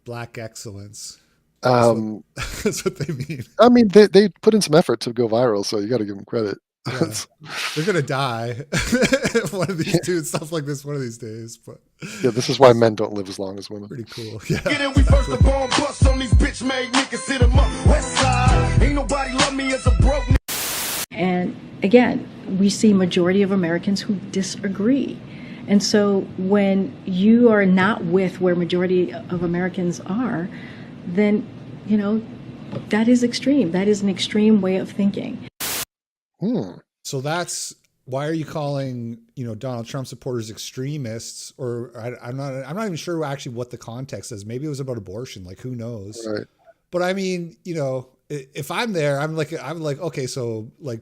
black excellence. That's what they mean. I mean, they put in some effort to go viral, so you got to give them credit. Yeah. They're gonna die. One of these dudes, stuff like this, one of these days. But yeah, this is why men don't live as long as women. Pretty cool. Yeah. Get in, we first the bomb bust on these bitch made niggas sit 'em up. West side, ain't nobody love me as a broke nigga. And again, we see majority of Americans who disagree. And so when you are not with where majority of Americans are, then, that is extreme. That is an extreme way of thinking. So that's why are you calling Donald Trump supporters extremists? Or I'm not even sure actually what the context is. Maybe it was about abortion. Like who knows? Right. But I mean, if I'm there, I'm like, okay, so like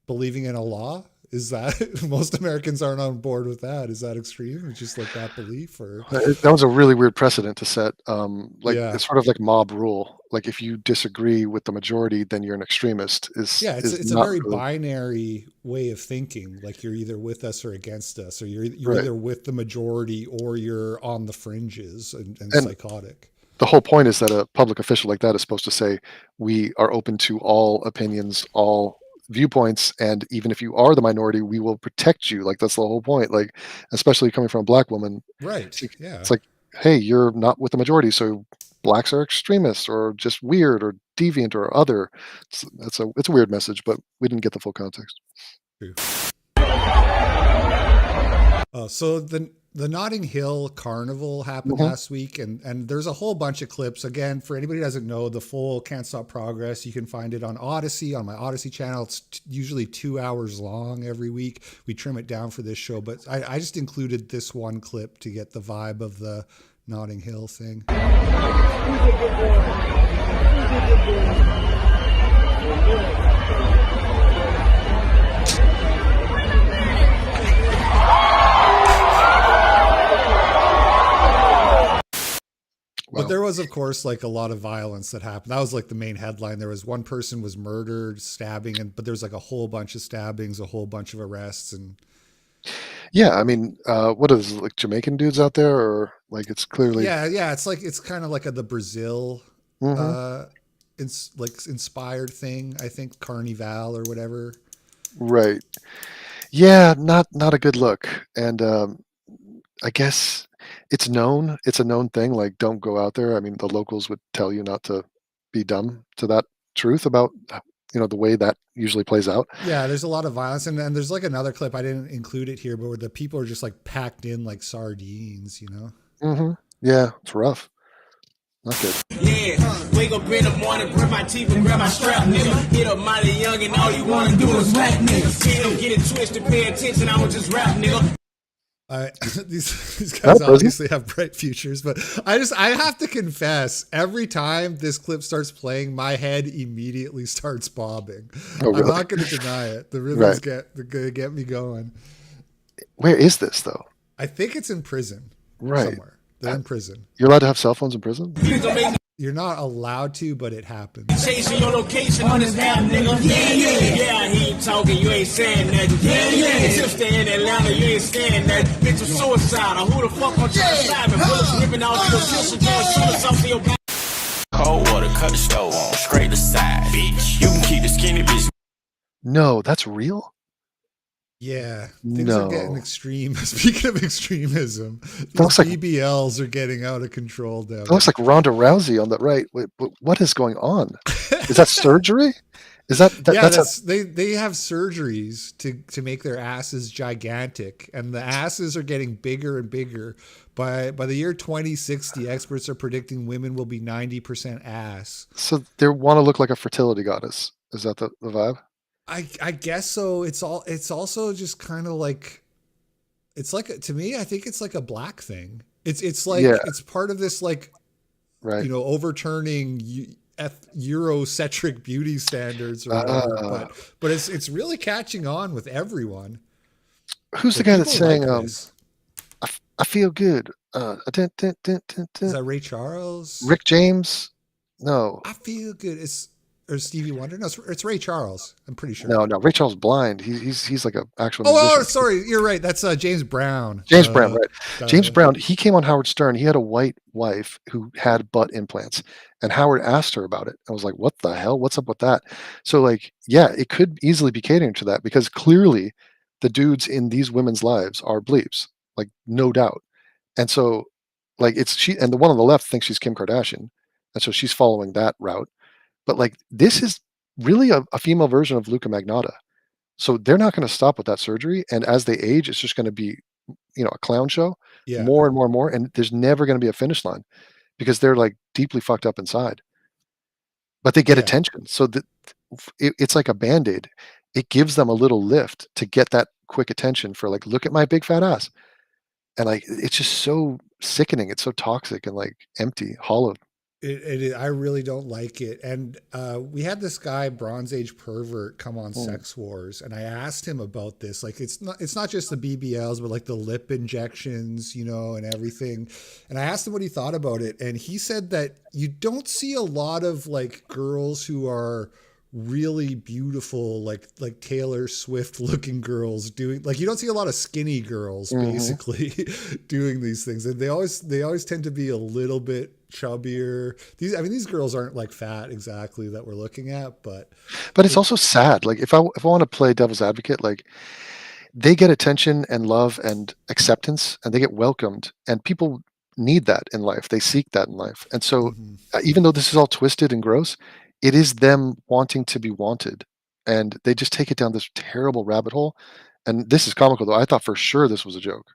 believing in Allah, is that most Americans aren't on board with that? Is that extreme? It's just like that belief, or that was a really weird precedent to set. Yeah. It's sort of like mob rule. Like if you disagree with the majority, then you're an extremist. It's a not very really- binary way of thinking. Like you're either with us or against us, or you're Right. either with the majority or you're on the fringes and psychotic. The whole point is that a public official like that is supposed to say, we are open to all opinions, all viewpoints, and even if you are the minority, we will protect you. Like that's the whole point. Like, especially coming from a black woman, Right. Yeah. it's like, hey, you're not with the majority, so blacks are extremists or just weird or deviant or other. It's a weird message, but we didn't get the full context. So the Notting Hill Carnival happened last week, and there's a whole bunch of clips. Again, for anybody who doesn't know, the full Can't Stop Progress, you can find it on Odyssey, on my Odyssey channel. It's usually 2 hours long every week. We trim it down for this show, but I just included this one clip to get the vibe of the Notting Hill thing. But there was, of course, like a lot of violence that happened. That was like the main headline. There was one person was murdered, stabbing, but there's like a whole bunch of stabbings, a whole bunch of arrests, and Yeah, I mean, what is it, like Jamaican dudes out there, or like it's clearly yeah. It's kind of like the Brazil, inspired thing. I think Carnival or whatever. right. Yeah, not a good look, and I guess it's known. It's a known thing. Like, don't go out there. I mean, the locals would tell you not to be dumb to that truth about the way that usually plays out. Yeah, there's a lot of violence, and there's like another clip, I didn't include it here, but where the people are just like packed in like sardines, Yeah, it's rough. Not good. Yeah, wake up in the morning, brush my teeth and grab my strap, nigga. Hit up Mighty Young and all you wanna do is rap, nigga. See them get it twisted, pay attention, I was just rap, nigga. These guys obviously have bright futures, but I have to confess, every time this clip starts playing, my head immediately starts bobbing. Oh, really? I'm not going to deny it. The rhythms get me going. Where is this though? I think it's in prison. Right. Somewhere. They're in prison. You're allowed to have cell phones in prison? You're not allowed to, but it happens. Chasing your location on this app, nigga. Yeah, he ain't talking, you ain't saying nothing. Yeah. Sister in Atlanta, you ain't saying nothing. Bitch, I'm suicidal. Who the fuck on your side? Bullets ripping out your sister, doing shooters off your back. Cold water, cut the stove on, straight aside. Bitch, you can keep the skinny bitch. No, that's real? Yeah, things are getting extreme. Speaking of extremism, these BBLs are getting out of control now. It looks like Ronda Rousey on the right. Wait, what is going on? Is that surgery? Is that they have surgeries to make their asses gigantic, and the asses are getting bigger and bigger. By the year 2060, experts are predicting women will be 90% ass. So they want to look like a fertility goddess. Is that the vibe? I guess so. It's also just kind of like, it's like, to me, I think it's like a black thing. It's like, it's part of this, like, right. Overturning Eurocentric beauty standards or whatever. But it's really catching on with everyone. Who's the guy that's saying, I feel good. Is that Ray Charles? Rick James? No. I feel good. Or Stevie Wonder? No, it's Ray Charles. I'm pretty sure. No, Ray Charles is blind. He's like an actual musician. Oh, sorry, you're right. That's James Brown. James Brown, right? James Brown. He came on Howard Stern. He had a white wife who had butt implants, and Howard asked her about it. I was like, "What the hell? What's up with that?" So, like, yeah, it could easily be catering to that because clearly, the dudes in these women's lives are bleeps, like no doubt. And so, like, it's she and the one on the left thinks she's Kim Kardashian, and so she's following that route. But like this is really a female version of Luca Magnotta. So they're not going to stop with that surgery. And as they age, it's just going to be, a clown show more and more and more. And there's never going to be a finish line because they're like deeply fucked up inside. But they get attention. So it's like a Band-Aid. It gives them a little lift to get that quick attention for like, look at my big fat ass. And like, it's just so sickening. It's so toxic and like empty, hollow. I really don't like it. And we had this guy, Bronze Age Pervert, come on Sex Wars, and I asked him about this. Like, it's not just the BBLs, but like the lip injections, and everything. And I asked him what he thought about it, and he said that you don't see a lot of like girls who are really beautiful, like Taylor Swift looking girls doing, like, you don't see a lot of skinny girls basically doing these things, and they always tend to be a little bit chubbier. These girls aren't like fat exactly that we're looking at, but it's also sad. Like if I want to play devil's advocate, like they get attention and love and acceptance and they get welcomed, and people need that in life. They seek that in life. And so even though this is all twisted and gross, it is them wanting to be wanted, and they just take it down this terrible rabbit hole. And this is comical though. I thought for sure this was a joke.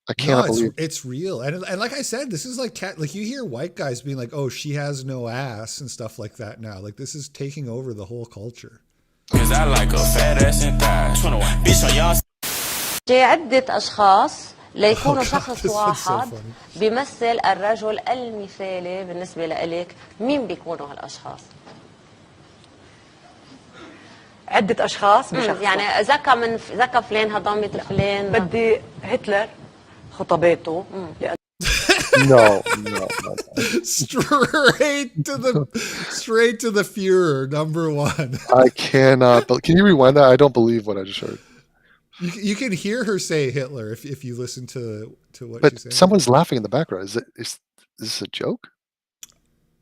I cannot believe it's real. And like I said, this is like you hear white guys being like, "Oh, she has no ass" and stuff like that now. Like this is taking over the whole culture. Cause I like a fat ass and thighs. Bitch on y'all. عدة أشخاص ليكونوا شخص واحد بيمثل الرجل المثالي بالنسبة لإلك، مين بيكونوا هالأشخاص؟ عدة أشخاص بشخص يعني ذكى فلان هضم مثل فلان. بدي هتلر خطباته. No. Straight to the Führer, number one. I cannot. But can you rewind that? I don't believe what I just heard. You can hear her say Hitler if you listen to what but she's saying. Someone's laughing in the background. Is this a joke?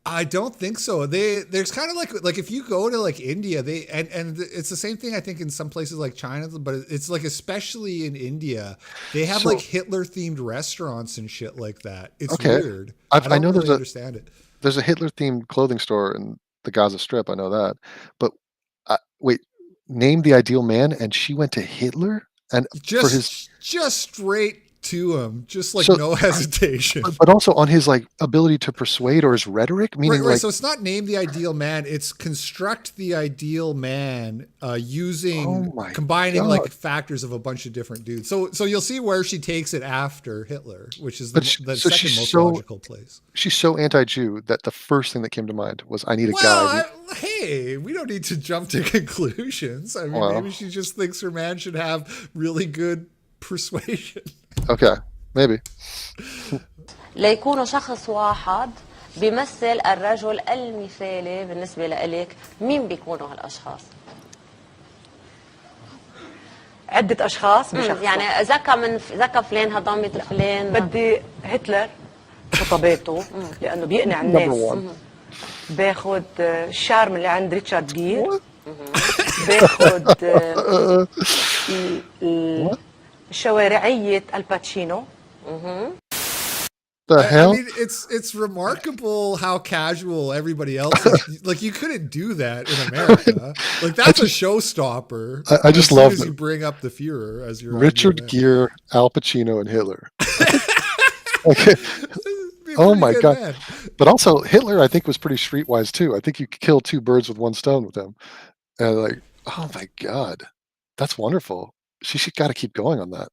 I don't think so. There's kind of like if you go to like India, and it's the same thing I think in some places like China, but it's like especially in India, they have like Hitler themed restaurants and shit like that. It's weird. I know really understand it. There's a Hitler themed clothing store in the Gaza Strip. I know that, but wait, name the ideal man, and she went to Hitler and for his Just straight to him, just like So- no hesitation. but also on his like ability to persuade or his rhetoric, meaning Right. like So it's not name the ideal man; it's construct the ideal man using combining God. like factors of a bunch of different dudes. So you'll see where she takes it after Hitler, which is the second most logical place. She's so anti-Jew that the first thing that came to mind was I need a Well, guy. hey, we don't need to jump to conclusions. I mean, Well. maybe she just thinks her man should have really good persuasion. Okay, maybe. ليكونوا شخص واحد بيمثل الرجل المثالي بالنسبة لإلك، مين بيكونوا هالأشخاص؟ عدة أشخاص بشخص يعني ذكى فلان هضم مثل فلان. بدي هتلر خطاباته لأنه بيقنع الناس. باخد الشارم اللي عند ريتشارد جير. باخد شوارعية الباتشينو. The hell? I mean, it's remarkable how casual everybody else is. Like, you couldn't do that in America. Like, that's a showstopper. I just as love soon as that. you bring up the Führer as your Richard ideal man. Gere, Al Pacino, and Hitler. Okay. Oh my good god! man. But also Hitler, I think, was pretty streetwise too. I think you could kill two birds with one stone with him. And like, oh my god, that's wonderful. She got to keep going on that.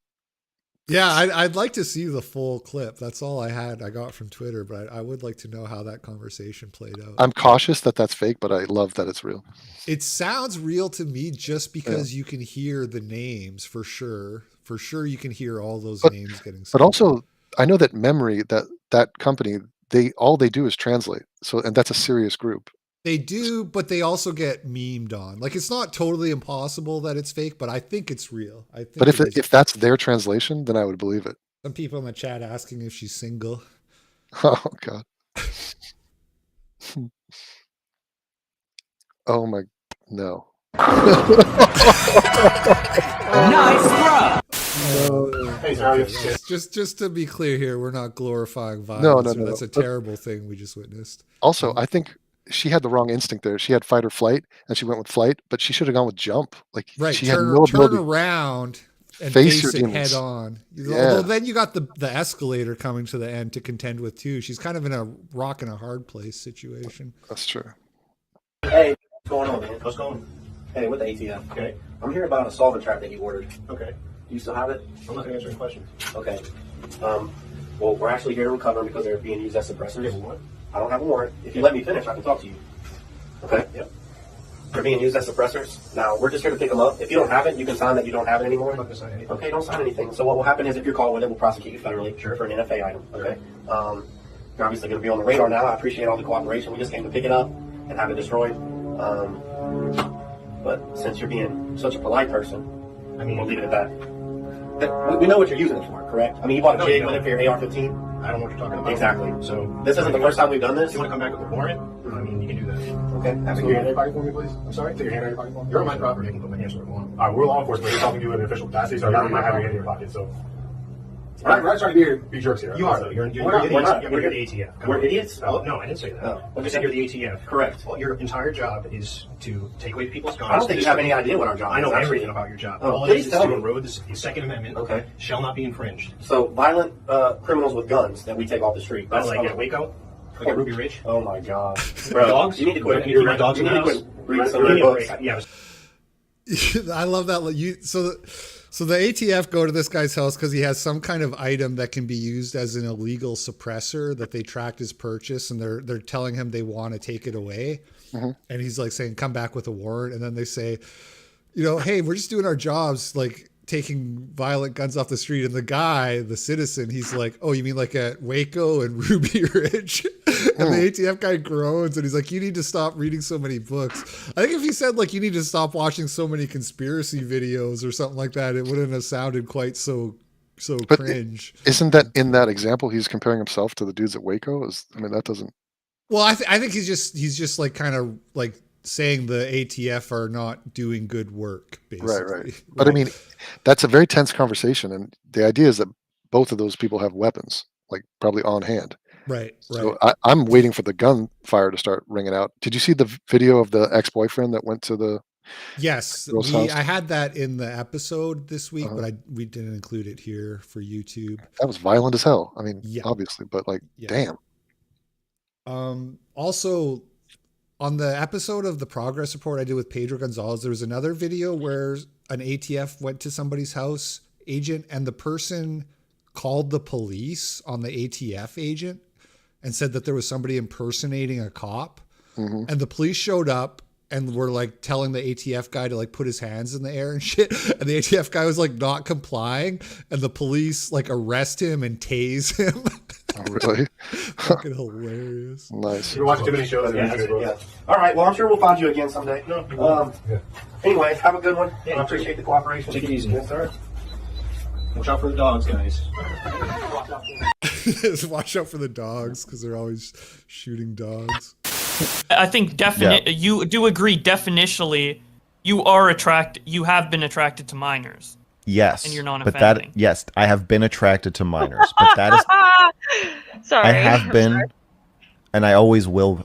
Yeah, I'd like to see the full clip. That's all I got from Twitter, but I would like to know how that conversation played out. I'm cautious that that's fake, but I love that it's real. It sounds real to me just because you can hear the names for sure. For sure, you can hear all those names getting said. But also, I know that Memory, that company, all they do is translate. So, and that's a serious group. They do, but they also get memed on. Like, it's not totally impossible that it's fake, but I think it's real. I think. But if that's their translation, then I would believe it. Some people in the chat asking if she's single. Oh god. Oh my no. Nice throw. Just to be clear here, we're not glorifying violence. No. That's a terrible thing we just witnessed. Also, I think she had the wrong instinct there. She had fight or flight, and she went with flight, but she should have gone with jump. Like Right, she turn had no ability. around and Face face your it demons. head on. Yeah. Although then you got the escalator coming to the end to contend with too. She's kind of in a rock and a hard place situation. That's true. Hey, what's going on, man? What's going on? Hey, with the ATF. Okay. I'm here about a solvent trap that you ordered. Okay. Do you still have it? I'm not going to answer any questions. Okay. Well, we're actually here to recover them because they're being used as suppressors. You have a warrant? I don't have a warrant. If you let me finish, I can talk to you. Okay? Yep. They're being used as suppressors. Now, we're just here to pick them up. If you don't have it, you can sign that you don't have it anymore. I'm not going to sign anything. Okay, don't sign anything. So what will happen is if you're caught with it, we'll prosecute you federally for an NFA item. Okay? You're obviously going to be on the radar now. I appreciate all the cooperation. We just came to pick it up and have it destroyed. But since you're being such a polite person, I mean, we'll leave it at that. We know what you're using it for, correct? I mean, you bought a jig with it for your AR-15? I don't know what you're talking about. Exactly. So this isn't the first time we've done this? You want to come back with a warrant? I mean, you can do that. Okay. Take your hand out of your pocket for me, please. I'm sorry? Take your hand out of your pocket for me. You're on my property. I can put my hands where I want. We're law enforcement. You're talking to an official capacity, so you might have your hand in your pocket, so... We're not trying to be jerks here. You are, though. You're idiots. You're the ATF. We're idiots? Oh, no, I didn't say that. Oh. I just said you're the ATF. Correct. Well, your entire job is to take away people's guns. I don't think you have any idea what our job is. I know everything about your job. All it is to erode the Second Amendment. Okay. Shall not be infringed. So, violent criminals with guns that we take off the street. That's like at Waco? Like at Ruby Ridge? Oh, my God. Bro, dogs? You need to quit. You need to quit reading some of their books. Yeah. I love that. So the ATF go to this guy's house because he has some kind of item that can be used as an illegal suppressor that they tracked his purchase, and they're telling him they want to take it away. Mm-hmm. And he's like saying, come back with a warrant. And then they say, hey, we're just doing our jobs, like taking violent guns off the street. And the guy, the citizen, he's like, oh, you mean like at Waco and Ruby Ridge? And the ATF guy groans and he's like, you need to stop reading so many books. I think if he said like, you need to stop watching so many conspiracy videos or something like that, it wouldn't have sounded quite so cringe. Isn't that in that example, he's comparing himself to the dudes at Waco? That doesn't. Well, I think he's just like kind of like saying the ATF are not doing good work, basically. Right. But I mean, that's a very tense conversation. And the idea is that both of those people have weapons, like probably on hand. Right. So I'm waiting for the gunfire to start ringing out. Did you see the video of the ex-boyfriend that went to the Yes, girl's house. I had that in the episode this week, but we didn't include it here for YouTube. That was violent as hell. I mean, Yeah. obviously, but like, Yeah. damn. Also, on the episode of the progress report I did with Pedro Gonzalez, there was another video where an ATF went to somebody's house, agent, and the person called the police on the ATF agent and said that there was somebody impersonating a cop. Mm-hmm. And the police showed up and were like telling the ATF guy to like put his hands in the air and shit. And the ATF guy was like not complying. And the police like arrest him and tase him. Oh, really? Fucking hilarious. Nice. You're watching too many shows. Yeah. All right. Well, I'm sure we'll find you again someday. Anyway, have a good one. I appreciate the cooperation. Take it easy. Yes, sir. Watch out for the dogs, guys. Watch out for the dogs because they're always shooting dogs. I think you do agree definitionally you have been attracted to minors. Yes. And you're not but offending. yes, I have been attracted to minors, but that is Sorry. I have been and I always will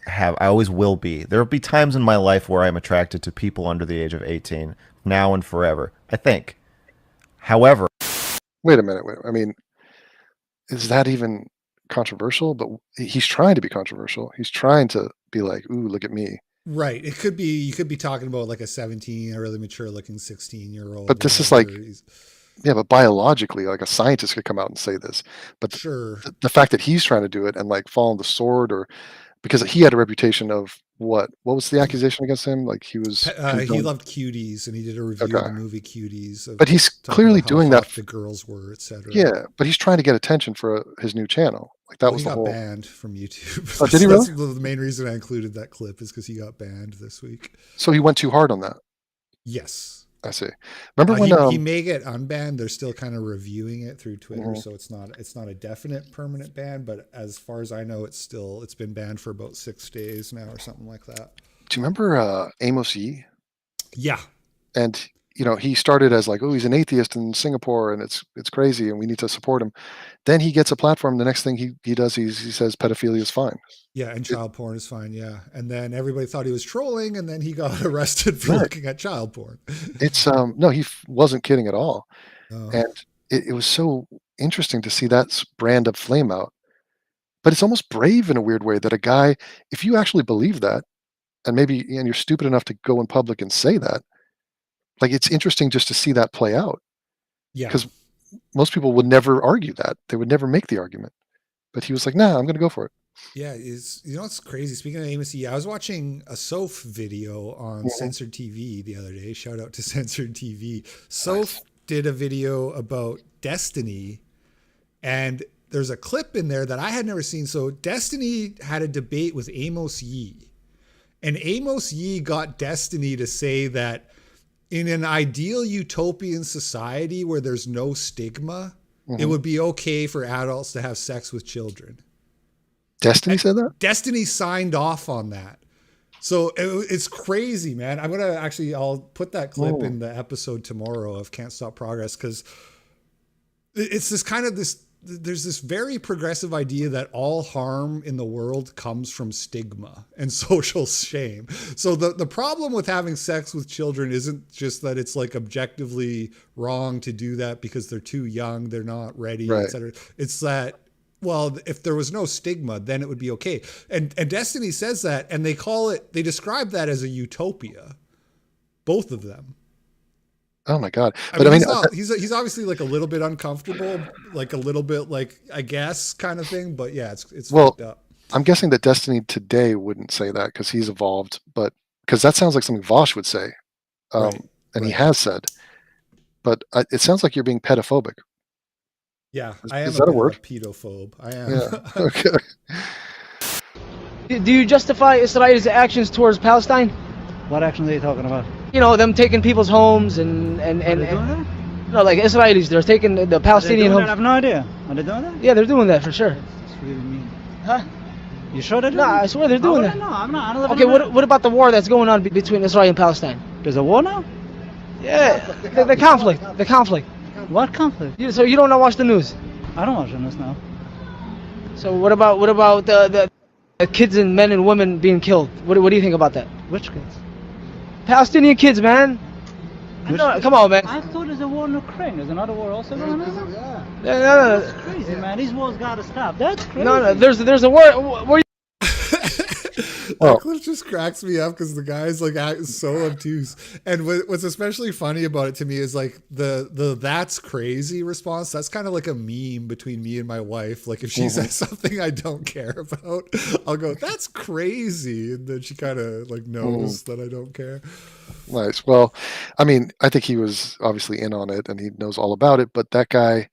be. There will be times in my life where I'm attracted to people under the age of 18, now and forever, I think. However, wait a minute. I mean, is that even controversial? But he's trying to be controversial. He's trying to be like, ooh, look at me. Right. It could be, you could be talking about like a 17 or really mature looking 16-year-old. But this is like, yeah, but biologically, like a scientist could come out and say this. But sure, the fact that he's trying to do it and like fall on the sword, or because he had a reputation of what was the accusation against him? Like he was he loved cuties, and he did a review of the movie Cuties. But he's clearly doing that. The girls were, etc. Yeah, but he's trying to get attention for his new channel. Like that was the whole. He got banned from YouTube. Oh, did he really? That's the main reason I included that clip is because he got banned this week. So he went too hard on that. Yes. I see. Remember when he may get unbanned? They're still kind of reviewing it through Twitter, so it's not a definite permanent ban. But as far as I know, it's been banned for about 6 days now or something like that. Do you remember Amos Yee? Yeah. And he started as like, oh, he's an atheist in Singapore, and it's crazy, and we need to support him. Then he gets a platform. The next thing he does, he says pedophilia is fine. Yeah, and child porn is fine. Yeah, and then everybody thought he was trolling, and then he got arrested for looking at child porn. It's no, he wasn't kidding at all, and it was so interesting to see that brand of flame out. But it's almost brave in a weird way that a guy, if you actually believe that, and you're stupid enough to go in public and say that, like it's interesting just to see that play out. Yeah, because most people would never argue that. They would never make the argument. But he was like, nah, I'm going to go for it. Yeah, it's crazy. Speaking of Amos Yee, I was watching a Soph video on Censored TV the other day. Shout out to Censored TV. Soph did a video about Destiny, and there's a clip in there that I had never seen. So Destiny had a debate with Amos Yee, and Amos Yee got Destiny to say that in an ideal utopian society where there's no stigma, it would be okay for adults to have sex with children. Destiny said that? Destiny signed off on that. So it's crazy, man. I'll put that clip in the episode tomorrow of Can't Stop Progress, because it's there's this very progressive idea that all harm in the world comes from stigma and social shame. So the problem with having sex with children isn't just that it's like objectively wrong to do that because they're too young, they're not ready, etc. It's that, well, if there was no stigma, then it would be okay. And Destiny says that, and they describe that as a utopia. Both of them. Oh my God. But I mean, he's obviously like a little bit uncomfortable, like a little bit like, I guess, kind of thing. But yeah, it's fucked up. I'm guessing that Destiny today wouldn't say that because he's evolved, but because that sounds like something Vosh would say. He has said, but it sounds like you're being pedophobic. Yeah, I am. Is that a word? Pedophobe. I am. Yeah. Okay. Do you justify Israel's actions towards Palestine? What actions are you talking about? Them taking people's homes and no, like Israelis, they're taking the Palestinian homes. I have no idea. Are they doing that? Yeah, they're doing that for sure. That's really mean. Huh? You sure they're doing that? Nah, I swear they're doing that. No, I'm not. I don't okay, what about the war that's going on between Israel and Palestine? There's a war now? Yeah, the conflict. The conflict. What conflict? So you don't watch the news? I don't watch the news now. So what about the kids and men and women being killed? What do you think about that? Which kids? Palestinian kids, man. No, come on, man. I thought there's a war in Ukraine. There's another war also going on. No, That's crazy, man. These wars gotta stop. That's crazy. no, there's a war. That clip just cracks me up because the guy's like so obtuse. And what's especially funny about it to me is like the "that's crazy" response. That's kind of like a meme between me and my wife. Like if she says something I don't care about, I'll go, "That's crazy," and then she kind of like knows that I don't care. Nice. Well, I mean, I think he was obviously in on it and he knows all about it. But that guy,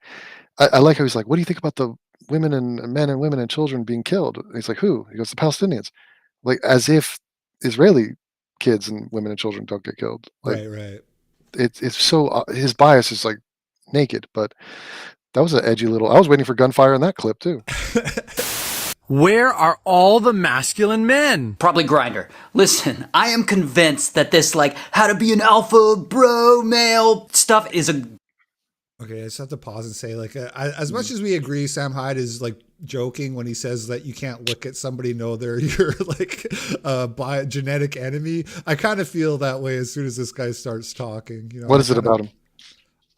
I like how he's like, "What do you think about the women and men and women and children being killed?" And he's like, "Who?" He goes, "The Palestinians." Like as if Israeli kids and women and children don't get killed. Like, Right. It's so his bias is like naked. But that was an edgy little. I was waiting for gunfire in that clip too. Where are all the masculine men? Probably Grinder. Listen, I am convinced that this, like, how to be an alpha bro male stuff is a... Okay, I just have to pause and say, like, as much as we agree Sam Hyde is, like, joking when he says that you can't look at somebody and know they're your, like, genetic enemy, I kind of feel that way as soon as this guy starts talking. You know, What is it about him?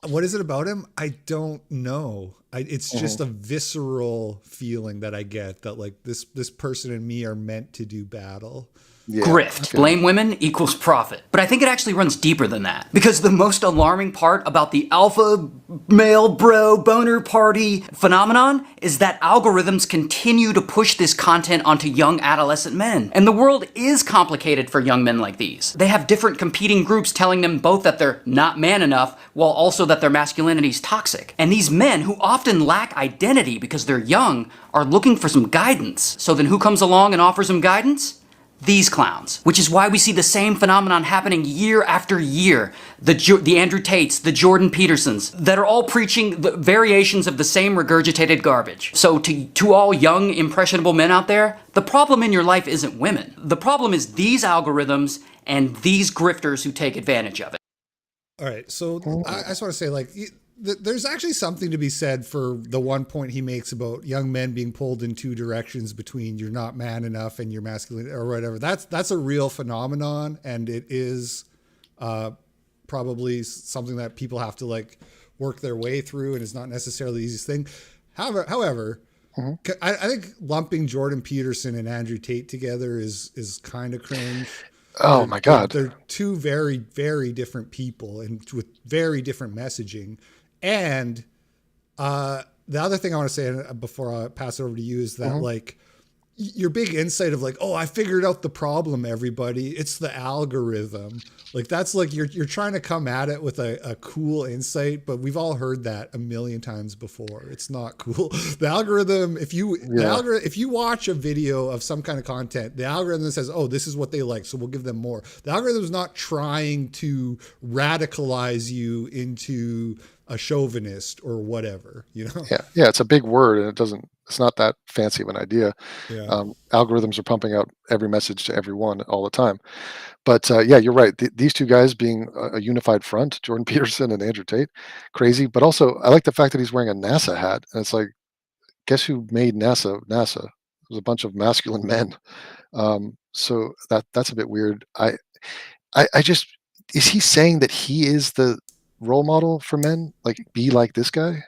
What is it about him? I don't know. It's just a visceral feeling that I get that like this person and me are meant to do battle. Yeah, grift. Okay. Blame women equals profit. But I think it actually runs deeper than that. Because the most alarming part about the alpha male bro boner party phenomenon is that algorithms continue to push this content onto young adolescent men. And the world is complicated for young men like these. They have different competing groups telling them both that they're not man enough, while also that their masculinity is toxic. And these men, who often lack identity because they're young, are looking for some guidance. So then who comes along and offers them guidance? These clowns, which is why we see the same phenomenon happening year after year. The Andrew Tates, the Jordan Petersons, that are all preaching the variations of the same regurgitated garbage. So to all young, impressionable men out there, the problem in your life isn't women. The problem is these algorithms and these grifters who take advantage of it. All right, so I just want to say, like, there's actually something to be said for the one point he makes about young men being pulled in two directions between you're not man enough and you're masculine or whatever. That's a real phenomenon, and it is probably something that people have to like work their way through, and it's not necessarily the easiest thing. However, I think lumping Jordan Peterson and Andrew Tate together is kind of cringe. Oh my God. They're two very, very different people and with very different messaging. And the other thing I want to say before I pass it over to you is that like your big insight of like, oh, I figured out the problem, everybody. It's the algorithm. Like that's like you're trying to come at it with a cool insight, but we've all heard that a million times before. It's not cool. The algorithm, if you watch a video of some kind of content, the algorithm says, oh, this is what they like, so we'll give them more. The algorithm is not trying to radicalize you into a chauvinist or whatever, you know? Yeah, it's a big word and it's not that fancy of an idea. Yeah. Algorithms are pumping out every message to everyone all the time. But yeah, you're right. These two guys being a unified front, Jordan Peterson and Andrew Tate, crazy. But also, I like the fact that he's wearing a NASA hat. And it's like, guess who made NASA? NASA. It was a bunch of masculine men. So that's a bit weird. I just, is he saying that he is the role model for men? Like, be like this guy?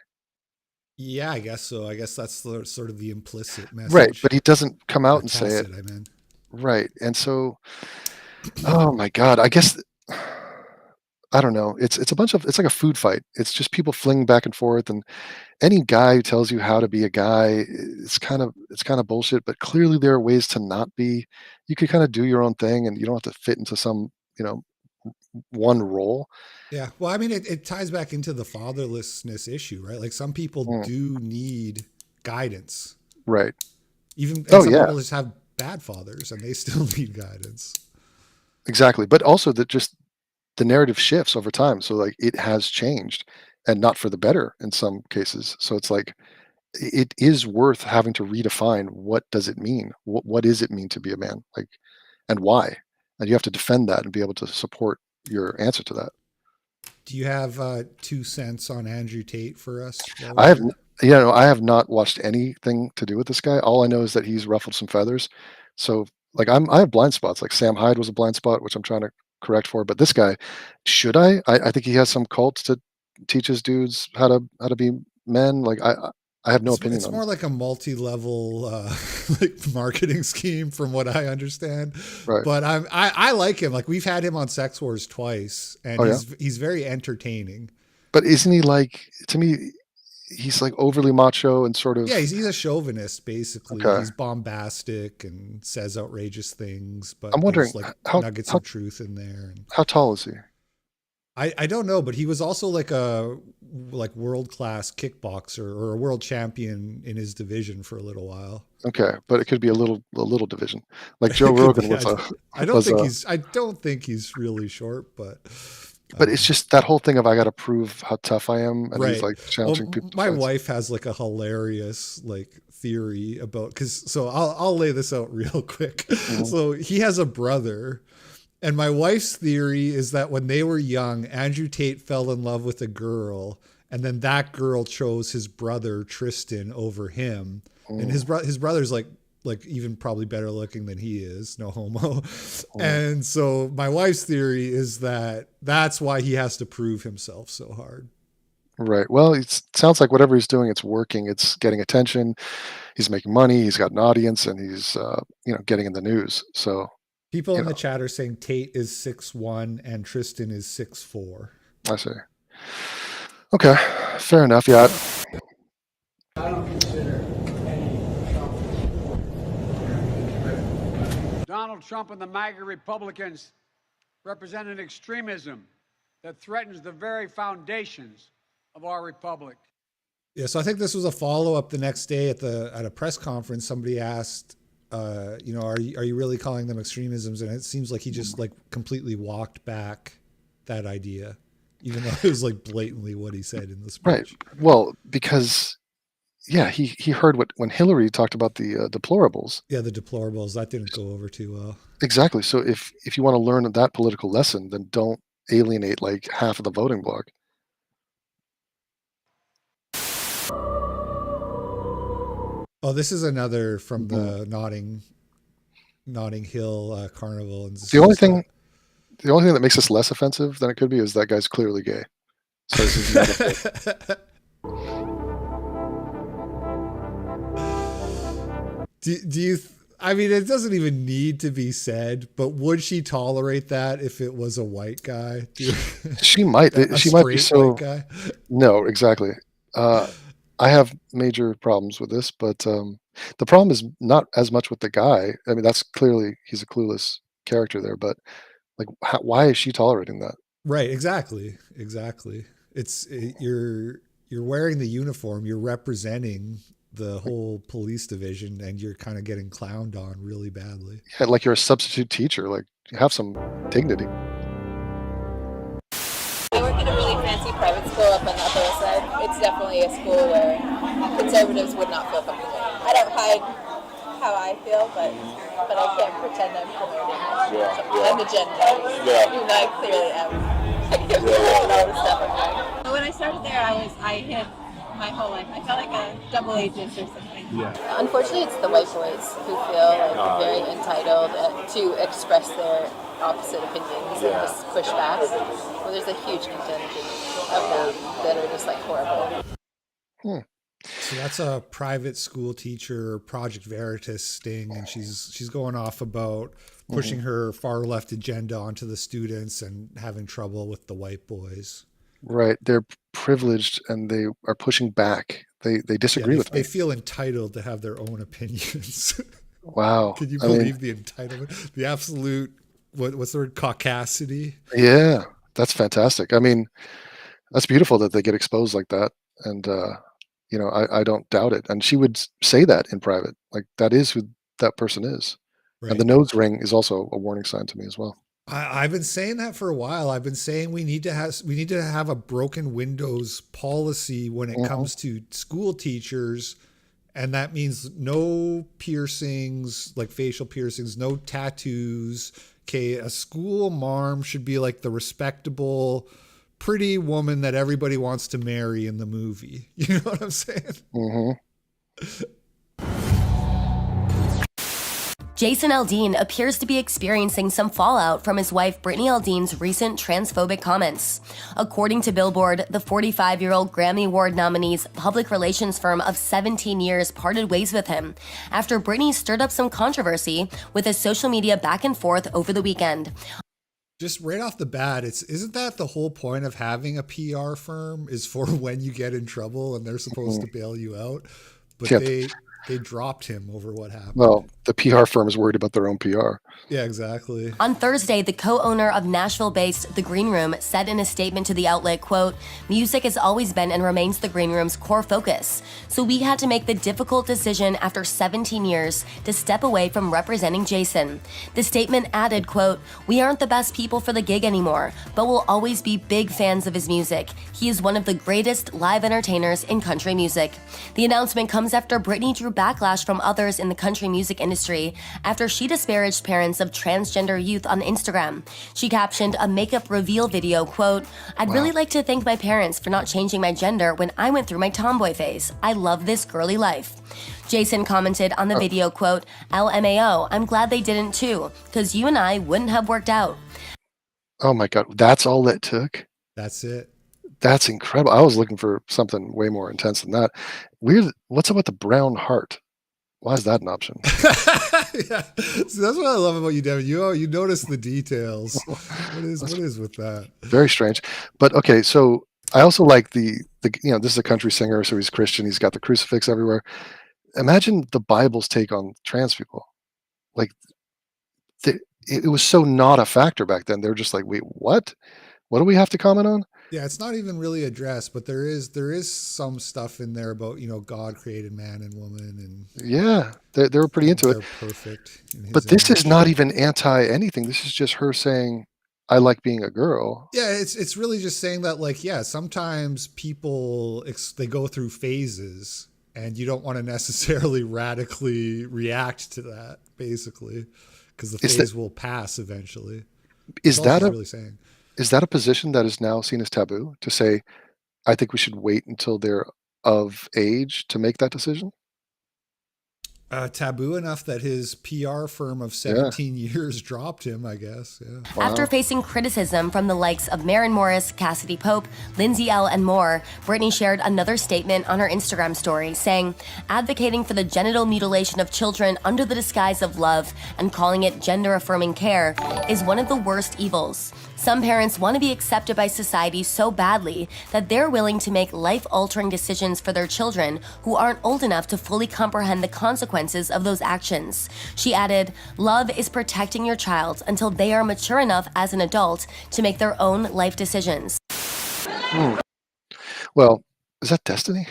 Yeah, I guess so. I guess that's sort of the implicit message. Right, but he doesn't come out and say it. I mean. Right, and so, oh my God, I guess, I don't know. It's like a food fight. It's just people flinging back and forth, and any guy who tells you how to be a guy, it's kind of bullshit. But clearly, there are ways to not be. You could kind of do your own thing, and you don't have to fit into some, one role. Yeah. Well, I mean, it ties back into the fatherlessness issue, right? Like some people do need guidance. Right. Some people just have bad fathers and they still need guidance. Exactly. But also the narrative shifts over time. So like it has changed and not for the better in some cases. So it's like, it is worth having to redefine what does it mean? What does it mean to be a man? Like, and why? And you have to defend that and be able to support your answer to that. Do you have 2 cents on Andrew Tate for us? I have not watched anything to do with this guy. All I know is that he's ruffled some feathers. So like I have blind spots. Like Sam Hyde was a blind spot, which I'm trying to correct for. But this guy, should I think he has some cult to teach his dudes how to be men. Like I have no opinion It's on more it. like a multi-level like marketing scheme, from what I understand. Right. But I like him. Like, we've had him on Sex Wars twice, and Oh, yeah? he's very entertaining. But isn't he like, to me, he's like overly macho and sort of. Yeah, he's a chauvinist, basically. Okay. He's bombastic and says outrageous things, but I'm wondering there's like how nuggets of truth in there. how tall is he? I don't know, but he was also like a world-class kickboxer or a world champion in his division for a little while. Okay, but it could be a little division. Like Joe Rogan was I don't think he's really short, but it's just that whole thing of, I got to prove how tough I am, and he's right. like challenging people. To My fights. wife has like a hilarious like theory about, so I'll lay this out real quick. Mm-hmm. So he has a brother, and my wife's theory is that when they were young, Andrew Tate fell in love with a girl, and then that girl chose his brother Tristan over him. And his brother's like even probably better looking than he is, no homo. And so my wife's theory is that that's why he has to prove himself so hard. Right. Well, it sounds like whatever he's doing, it's working. It's getting attention. He's making money. He's got an audience, and he's getting in the news. So people in the chat are saying Tate is 6'1" and Tristan is 6'4". I see. Okay, fair enough. Yeah. I don't consider Donald Trump and the MAGA Republicans represent an extremism that threatens the very foundations of our republic. Yeah, so I think this was a follow-up the next day at a press conference. Somebody asked, are you really calling them extremisms? And it seems like he just like completely walked back that idea, even though it was like blatantly what he said in the speech. Right. Well, because he heard when Hillary talked about the deplorables. Yeah, the deplorables, that didn't go over too well. Exactly. So if you want to learn that political lesson, then don't alienate like half of the voting bloc. Oh, this is another from the Notting Hill Carnival. And The only thing that makes this less offensive than it could be is that guy's clearly gay. So this is not a Do you? I mean, it doesn't even need to be said, but would she tolerate that if it was a white guy? She might. She might be so. White guy? No, exactly. I have major problems with this, but the problem is not as much with the guy. I mean, that's clearly he's a clueless character there, but like, why is she tolerating that? Right. Exactly. You're wearing the uniform. You're representing the whole police division, and you're kind of getting clowned on really badly. Yeah, like you're a substitute teacher. Like, have some dignity. I work in a really fancy private school up on the Upper West Side. It's definitely a school where conservatives would not feel comfortable. I don't hide how I feel, but I can't pretend I'm promoting an agenda. Even though I clearly am. I can't promote all the stuff I'm doing. But when I started there, I hid my whole life. I felt like a double agent or something. Yeah. Unfortunately, it's the white boys who feel like very entitled to express their opposite opinions and just push back. Well, there's a huge contingent of them that are just like horrible. So that's a private school teacher, Project Veritas sting, and she's going off about pushing her far left agenda onto the students and having trouble with the white boys. Right. They're privileged and they are pushing back. They disagree with me. They feel entitled to have their own opinions. Wow. Can you believe the entitlement? The absolute, what's the word, caucasity? Yeah, that's fantastic. I mean, that's beautiful that they get exposed like that. And, I don't doubt it. And she would say that in private. Like, that is who that person is. Right. And the nose ring is also a warning sign to me as well. I've been saying that for a while. I've been saying we need to have a broken windows policy when it comes to school teachers, and that means no piercings, like facial piercings, no tattoos. Okay, a school marm should be like the respectable, pretty woman that everybody wants to marry in the movie. You know what I'm saying? Jason Aldean appears to be experiencing some fallout from his wife Brittany Aldean's recent transphobic comments. According to Billboard, the 45-year-old Grammy Award nominee's public relations firm of 17 years parted ways with him after Brittany stirred up some controversy with his social media back and forth over the weekend. Just right off the bat, isn't that the whole point of having a PR firm is for when you get in trouble and they're supposed to bail you out? But they dropped him over what happened. Well, the PR firm is worried about their own PR. Yeah, exactly. On Thursday, the co-owner of Nashville-based The Green Room said in a statement to the outlet, quote, "Music has always been and remains The Green Room's core focus. So we had to make the difficult decision after 17 years to step away from representing Jason." The statement added, quote, "We aren't the best people for the gig anymore, but we'll always be big fans of his music. He is one of the greatest live entertainers in country music." The announcement comes after Brittany drew backlash from others in the country music industry after she disparaged parents of transgender youth on Instagram. She captioned a makeup reveal video, quote, "I'd really like to thank my parents for not changing my gender when I went through my tomboy phase. I love this girly life." Jason commented on the video, quote, "LMAO, I'm glad they didn't too, because you and I wouldn't have worked out." Oh my God, that's all it took? That's it. That's incredible. I was looking for something way more intense than that. Weird. What's up with the brown heart? Why is that an option? Yeah, so that's what I love about you, Devon. You notice the details. What is with that? Very strange. But okay, so I also like the this is a country singer, so he's Christian. He's got the crucifix everywhere. Imagine the Bible's take on trans people. Like, it was so not a factor back then. They were just like, wait, what? What do we have to comment on? Yeah, it's not even really addressed, but there is some stuff in there about, God created man and woman, and yeah, they were pretty into it. They're perfect. But this is not even anti anything. This is just her saying, "I like being a girl." Yeah, it's really just saying that, like, yeah, sometimes people they go through phases, and you don't want to necessarily radically react to that, basically, because the phase will pass eventually. Is that really saying? Is that a position that is now seen as taboo, to say, I think we should wait until they're of age to make that decision? Taboo enough that his PR firm of 17 years dropped him, I guess. Yeah. After facing criticism from the likes of Maren Morris, Cassidy Pope, Lindsay L., and more, Brittany shared another statement on her Instagram story saying, "Advocating for the genital mutilation of children under the disguise of love and calling it gender-affirming care is one of the worst evils. Some parents want to be accepted by society so badly that they're willing to make life-altering decisions for their children who aren't old enough to fully comprehend the consequences of those actions." She added, "Love is protecting your child until they are mature enough as an adult to make their own life decisions." Well, is that Destiny?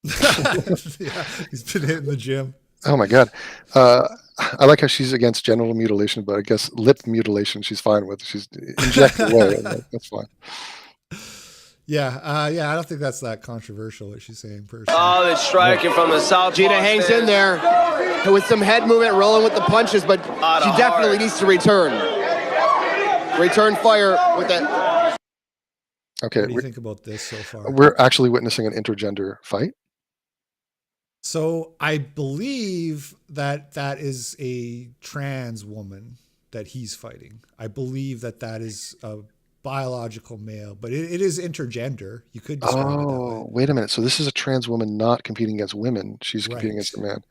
Yeah, he's been hitting the gym. Oh my God. I like how she's against genital mutilation, but I guess lip mutilation she's fine with. She's injected away. That's fine. Yeah, I don't think that's that controversial what she's saying personally. Oh, the striking from the south. Gina hangs in there with some head movement, rolling with the punches, but she definitely needs to return. Return fire with that. Okay. What do you think about this so far? We're actually witnessing an intergender fight. So I believe that is a trans woman that he's fighting. I believe that is a biological male, but it is intergender. You could describe it that way. Wait a minute. So this is a trans woman not competing against women. She's competing against a man.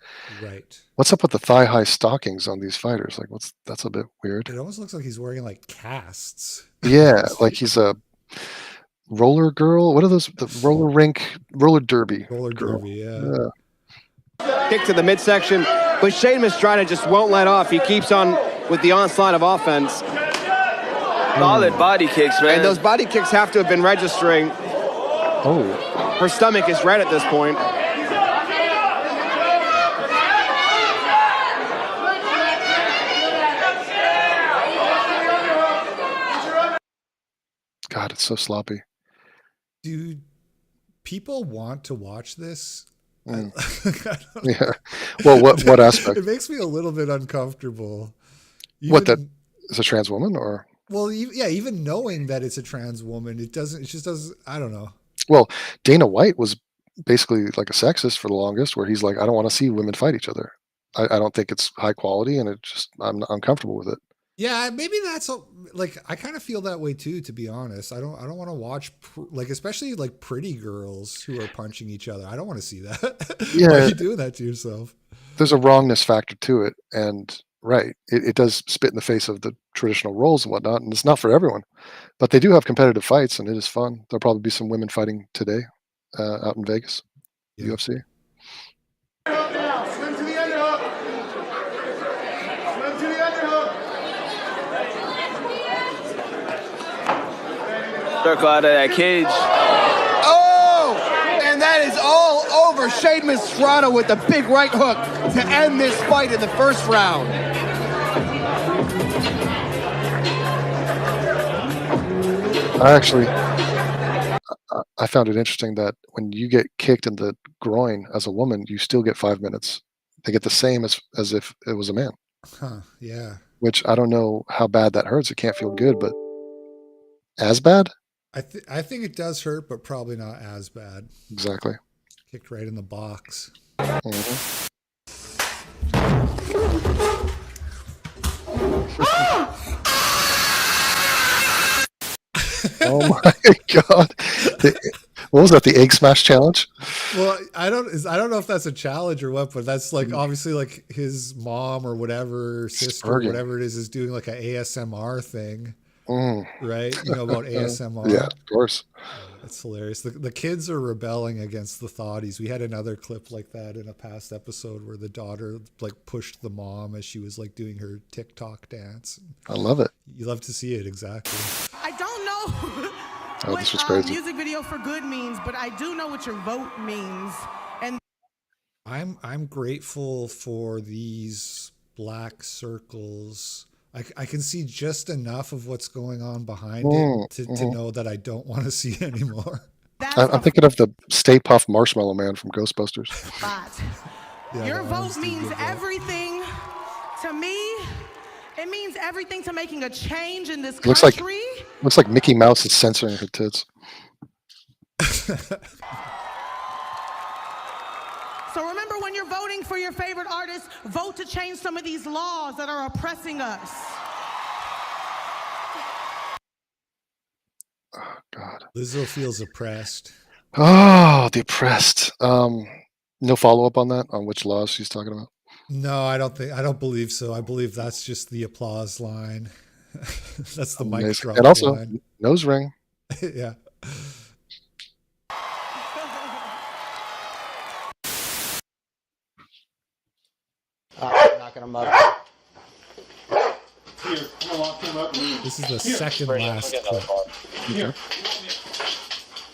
Right. What's up with the thigh-high stockings on these fighters? Like, that's a bit weird. It almost looks like he's wearing like casts. Yeah, like he's a roller girl. What are those? The roller derby. Roller derby, yeah. Kick to the midsection, but Shane Mastrada just won't let off. He keeps on with the onslaught of offense. Solid body kicks, man. And those body kicks have to have been registering. Oh. Her stomach is red at this point. God, it's so sloppy. Do people want to watch this? Yeah. Well, what aspect? It makes me a little bit uncomfortable. What, that is a trans woman, or? Well, even knowing that it's a trans woman, it just doesn't, I don't know. Well, Dana White was basically like a sexist for the longest, where he's like, I don't want to see women fight each other. I don't think it's high quality, and it just I'm uncomfortable with it. Yeah, maybe that's like I kind of feel that way too. To be honest, I don't want to watch like especially like pretty girls who are punching each other. I don't want to see that. Why are Yeah, you doing that to yourself? there's a wrongness factor to it, and right, it does spit in the face of the traditional roles and whatnot, and it's not for everyone. But they do have competitive fights, and it is fun. There'll probably be some women fighting today out in Vegas, UFC. Swim to the underhook. Swim to the underhook. Circle out of that cage. Oh! And that is all over Shade Mastrano with the big right hook to end this fight in the first round. I found it interesting that when you get kicked in the groin as a woman, you still get 5 minutes. They get the same as if it was a man. Huh? Yeah. Which I don't know how bad that hurts. It can't feel good, but as bad? I think it does hurt, but probably not as bad. Exactly. Kicked right in the box. Mhm. Oh my god! What was that? The egg smash challenge? Well, I don't know if that's a challenge or what, but that's like obviously like his mom or whatever sister or whatever it is doing like an ASMR thing, right? You know about ASMR? Yeah, of course. That's hilarious. The kids are rebelling against the thoughties. We had another clip like that in a past episode where the daughter like pushed the mom as she was like doing her TikTok dance. I love it. You love to see it, exactly. I don't know Oh, this was crazy. music video for good means, but I do know what your vote means. And I'm grateful for these black circles. I can see just enough of what's going on behind it to know that I don't want to see anymore. I'm thinking of the Stay Puft Marshmallow Man from Ghostbusters. Your vote means everything to me. It means everything to making a change in this country. Looks like Mickey Mouse is censoring her tits. So remember, when you're voting for your favorite artist, vote to change some of these laws that are oppressing us. Oh God. Lizzo feels oppressed. Oh, depressed. No follow-up on that, on which laws she's talking about? No, I don't believe so. I believe that's just the applause line. That's the mic drop And also, line. nose ring. Yeah. Knocking them up. This is the second last clip. Here.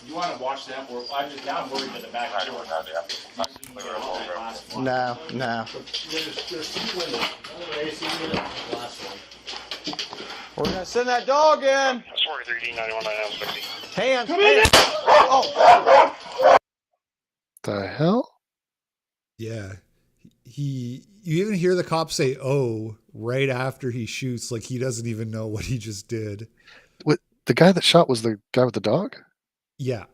You want to watch that? Or now I'm worried that the back door. No. There's two windows. Another AC unit, the last one. We're gonna send that dog in. That's 43D 91 Hands. Come in. Oh. The hell? Yeah. You even hear the cop say "oh" right after he shoots, like he doesn't even know what he just did. What, the guy that shot was the guy with the dog? Yeah.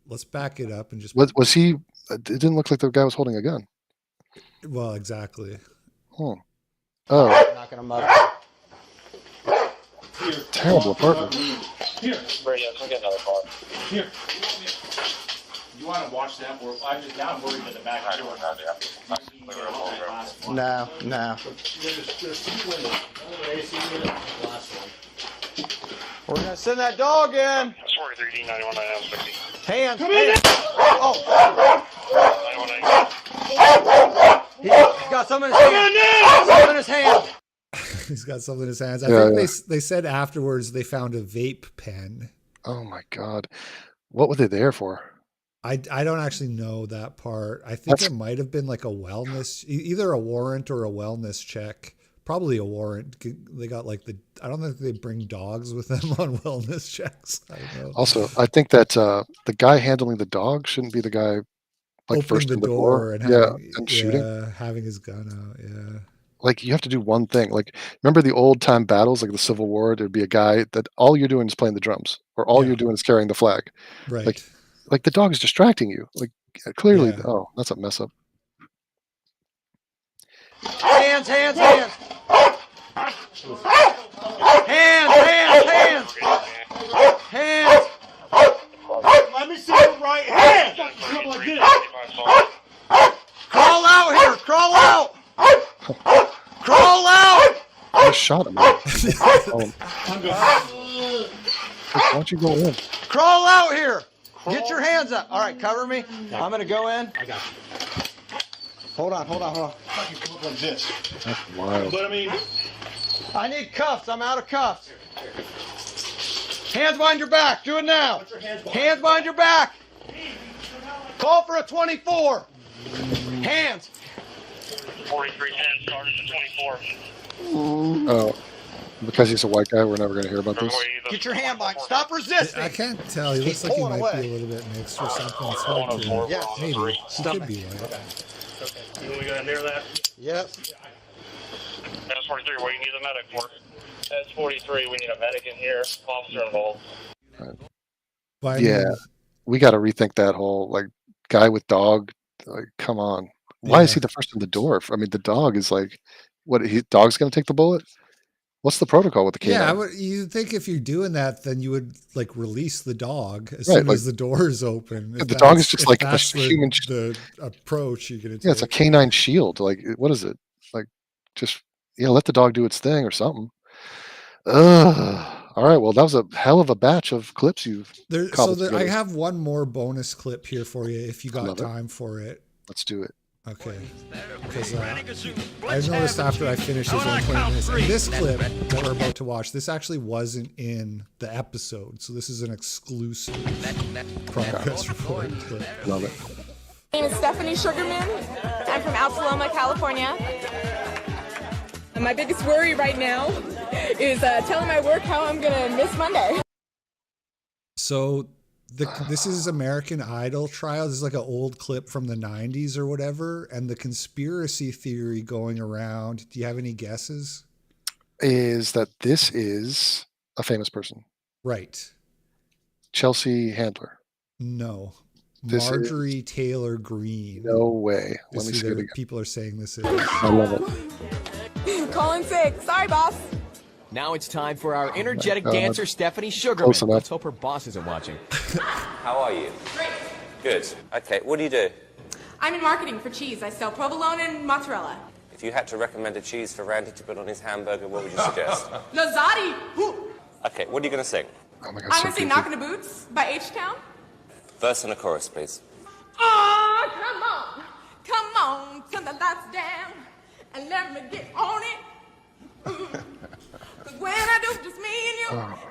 Let's back it up and just was he? It didn't look like the guy was holding a gun. Well, exactly. Oh. Knocking them up. Terrible apartment. Here. Brady, let's get another car. Here. You want to watch that? Or now I'm worried that the back door. No. There's two windows. Another AC unit, the last one. We're gonna send that dog in. That's 43D 91 Hands. Come in. Oh. He's got something in his hand. Something in his hand. He's got something in his hands. I think they said afterwards they found a vape pen. Oh my God. What were they there for? I don't actually know that part. I think it might have been like a wellness, either a warrant or a wellness check. Probably a warrant. They got like I don't think they bring dogs with them on wellness checks. I don't know. Also, I think that the guy handling the dog shouldn't be the guy like opening first the in the door and shooting. Having his gun out. Yeah. Like you have to do one thing. Like remember the old time battles, like the Civil War. There'd be a guy that all you're doing is playing the drums, or all you're doing is carrying the flag. Right. Like the dog is distracting you. Like clearly, oh, that's a mess up. Hands, hands, hands. Hands, hands, hands. Hands. Let me see your right hand. Like this. Crawl out here. Crawl out. Crawl out. I just shot him. Why don't you go in? Crawl out here. Get your hands up. All right, cover me. I'm going to go in. I got you. Hold on, hold on, hold on. You come up like this. That's wild. But I mean, I need cuffs. I'm out of cuffs. Hands behind your back. Do it now. Hands behind your back. Call for a 24. Hands. 43 hands started to 24. Oh, because he's a white guy, we're never going to hear about this. Get your hand back. Stop resisting. I can't tell. He looks like he might be a little bit mixed or something. It's hard to, Yeah. maybe. He could be white. You we gonna near that? Yep. That's 43. What do you need a medic for? That's 43. We need a medic in here. Officer involved. But Yeah, we got to rethink that whole like guy with dog. Like, come on, why is he the first in the door? I mean, the dog is like, what? Dog's going to take the bullet? What's the protocol with the canine? Yeah, you think if you're doing that, then you would like release the dog as Right, soon like- as the door is open. The dog is just like a that's human. the approach you're gonna take. Yeah, it's a canine shield. Like, what is it? Like, just let the dog do its thing or something. Ugh. All right. Well, that was a hell of a batch of clips you've. I have one more bonus clip here for you if you got love it. time for it. Let's do it. Okay. Because I noticed after I finished this 120 minutes, and this clip that we're about to watch, this actually wasn't in the episode, so this is an exclusive progress report clip. Love it. My name is Stephanie Sugarman. I'm from Altaloma, California. And my biggest worry right now is telling my work how I'm gonna miss Monday. So this is American Idol trial. This is like an old clip from the 90s or whatever, and the conspiracy theory going around. Do you have any guesses? Is that this is a famous person? Right. Chelsea Handler. No. This is- Marjorie Taylor Greene. No way. Let This me is see it who again. people are saying this is. I love it. Calling sick. Sorry, boss. Now it's time for our energetic God. dancer, Stephanie Sugarman. Close enough. Let's hope her boss isn't watching. How are you? Great. Good. Okay, what do you do? I'm in marketing for cheese. I sell provolone and mozzarella. If you had to recommend a cheese for Randy to put on his hamburger, what would you suggest? Lazati. Okay, what are you going to sing? Oh my God. I'm gonna sing "Knockin' the Boots" by H-Town. Verse and a chorus, please. Oh, come on, turn the lights down and let me get on it. 'Cause when I do just me and you,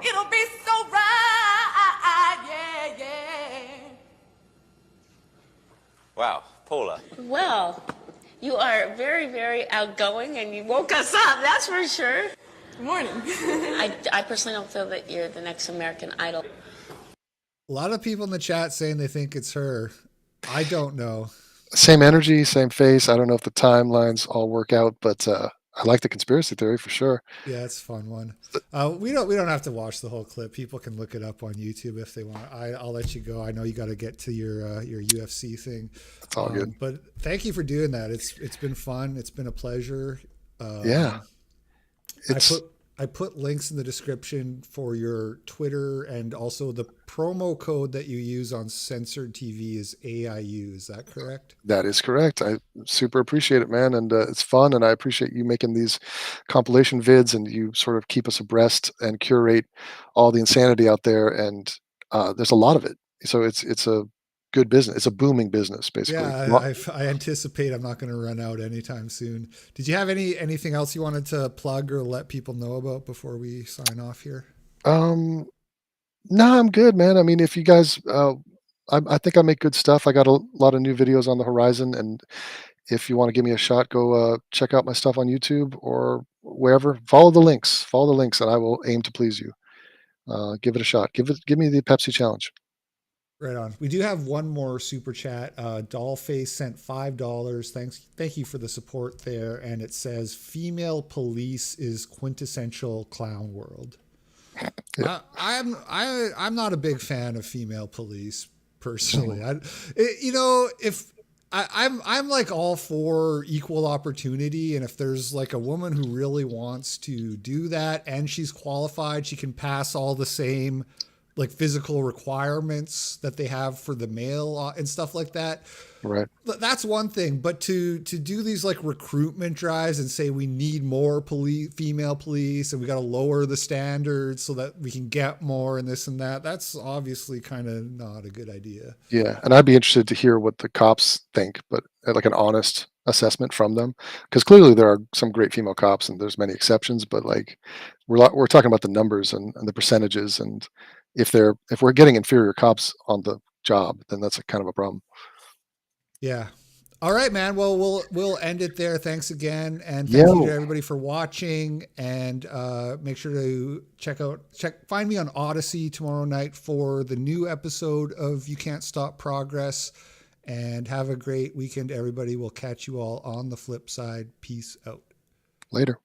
it'll be so right, yeah. Wow, Paula. Well, you are very, very outgoing and you woke us up, that's for sure. Good morning. I personally don't feel that you're the next American Idol. A lot of people in the chat saying they think it's her. I don't know. Same energy, same face. I don't know if the timelines all work out, but I like the conspiracy theory for sure. Yeah, it's a fun one. We don't have to watch the whole clip. People can look it up on YouTube if they want. I'll let you go. I know you got to get to your UFC thing. It's all good. But thank you for doing that. It's been fun. It's been a pleasure. Yeah. I put links in the description for your Twitter, and also the promo code that you use on Censored TV is AIU. Is that correct? That is correct. I super appreciate it, man. And it's fun. And I appreciate you making these compilation vids, and you sort of keep us abreast and curate all the insanity out there. And there's a lot of it. So it's a good business. It's a booming business, basically. Yeah, I anticipate I'm not going to run out anytime soon. Did you have anything else you wanted to plug or let people know about before we sign off here? No, I'm good, man. I mean, if you guys, I think I make good stuff. I got a lot of new videos on the horizon, and if you want to give me a shot, go check out my stuff on YouTube or wherever. Follow the links, and I will aim to please you. Give it a shot. Give me the Pepsi challenge. Right on. We do have one more super chat. Dollface sent $5. Thank you for the support there. And it says, "Female police is quintessential clown world." Yeah. I'm not a big fan of female police personally. If I'm like all for equal opportunity, and if there's like a woman who really wants to do that and she's qualified, she can pass all the same like physical requirements that they have for the male and stuff like that. Right. That's one thing, but to do these like recruitment drives and say we need more female police and we got to lower the standards so that we can get more and this and that, that's obviously kind of not a good idea. Yeah, and I'd be interested to hear what the cops think, but like an honest assessment from them, because clearly there are some great female cops and there's many exceptions, but like we're talking about the numbers and the percentages, and if we're getting inferior cops on the job, then that's a kind of a problem. Yeah. All right, man. Well, we'll end it there. Thanks again, and thank you to everybody for watching. And make sure to find me on Odyssey tomorrow night for the new episode of You Can't Stop Progress. And have a great weekend, everybody. We'll catch you all on the flip side. Peace out. Later.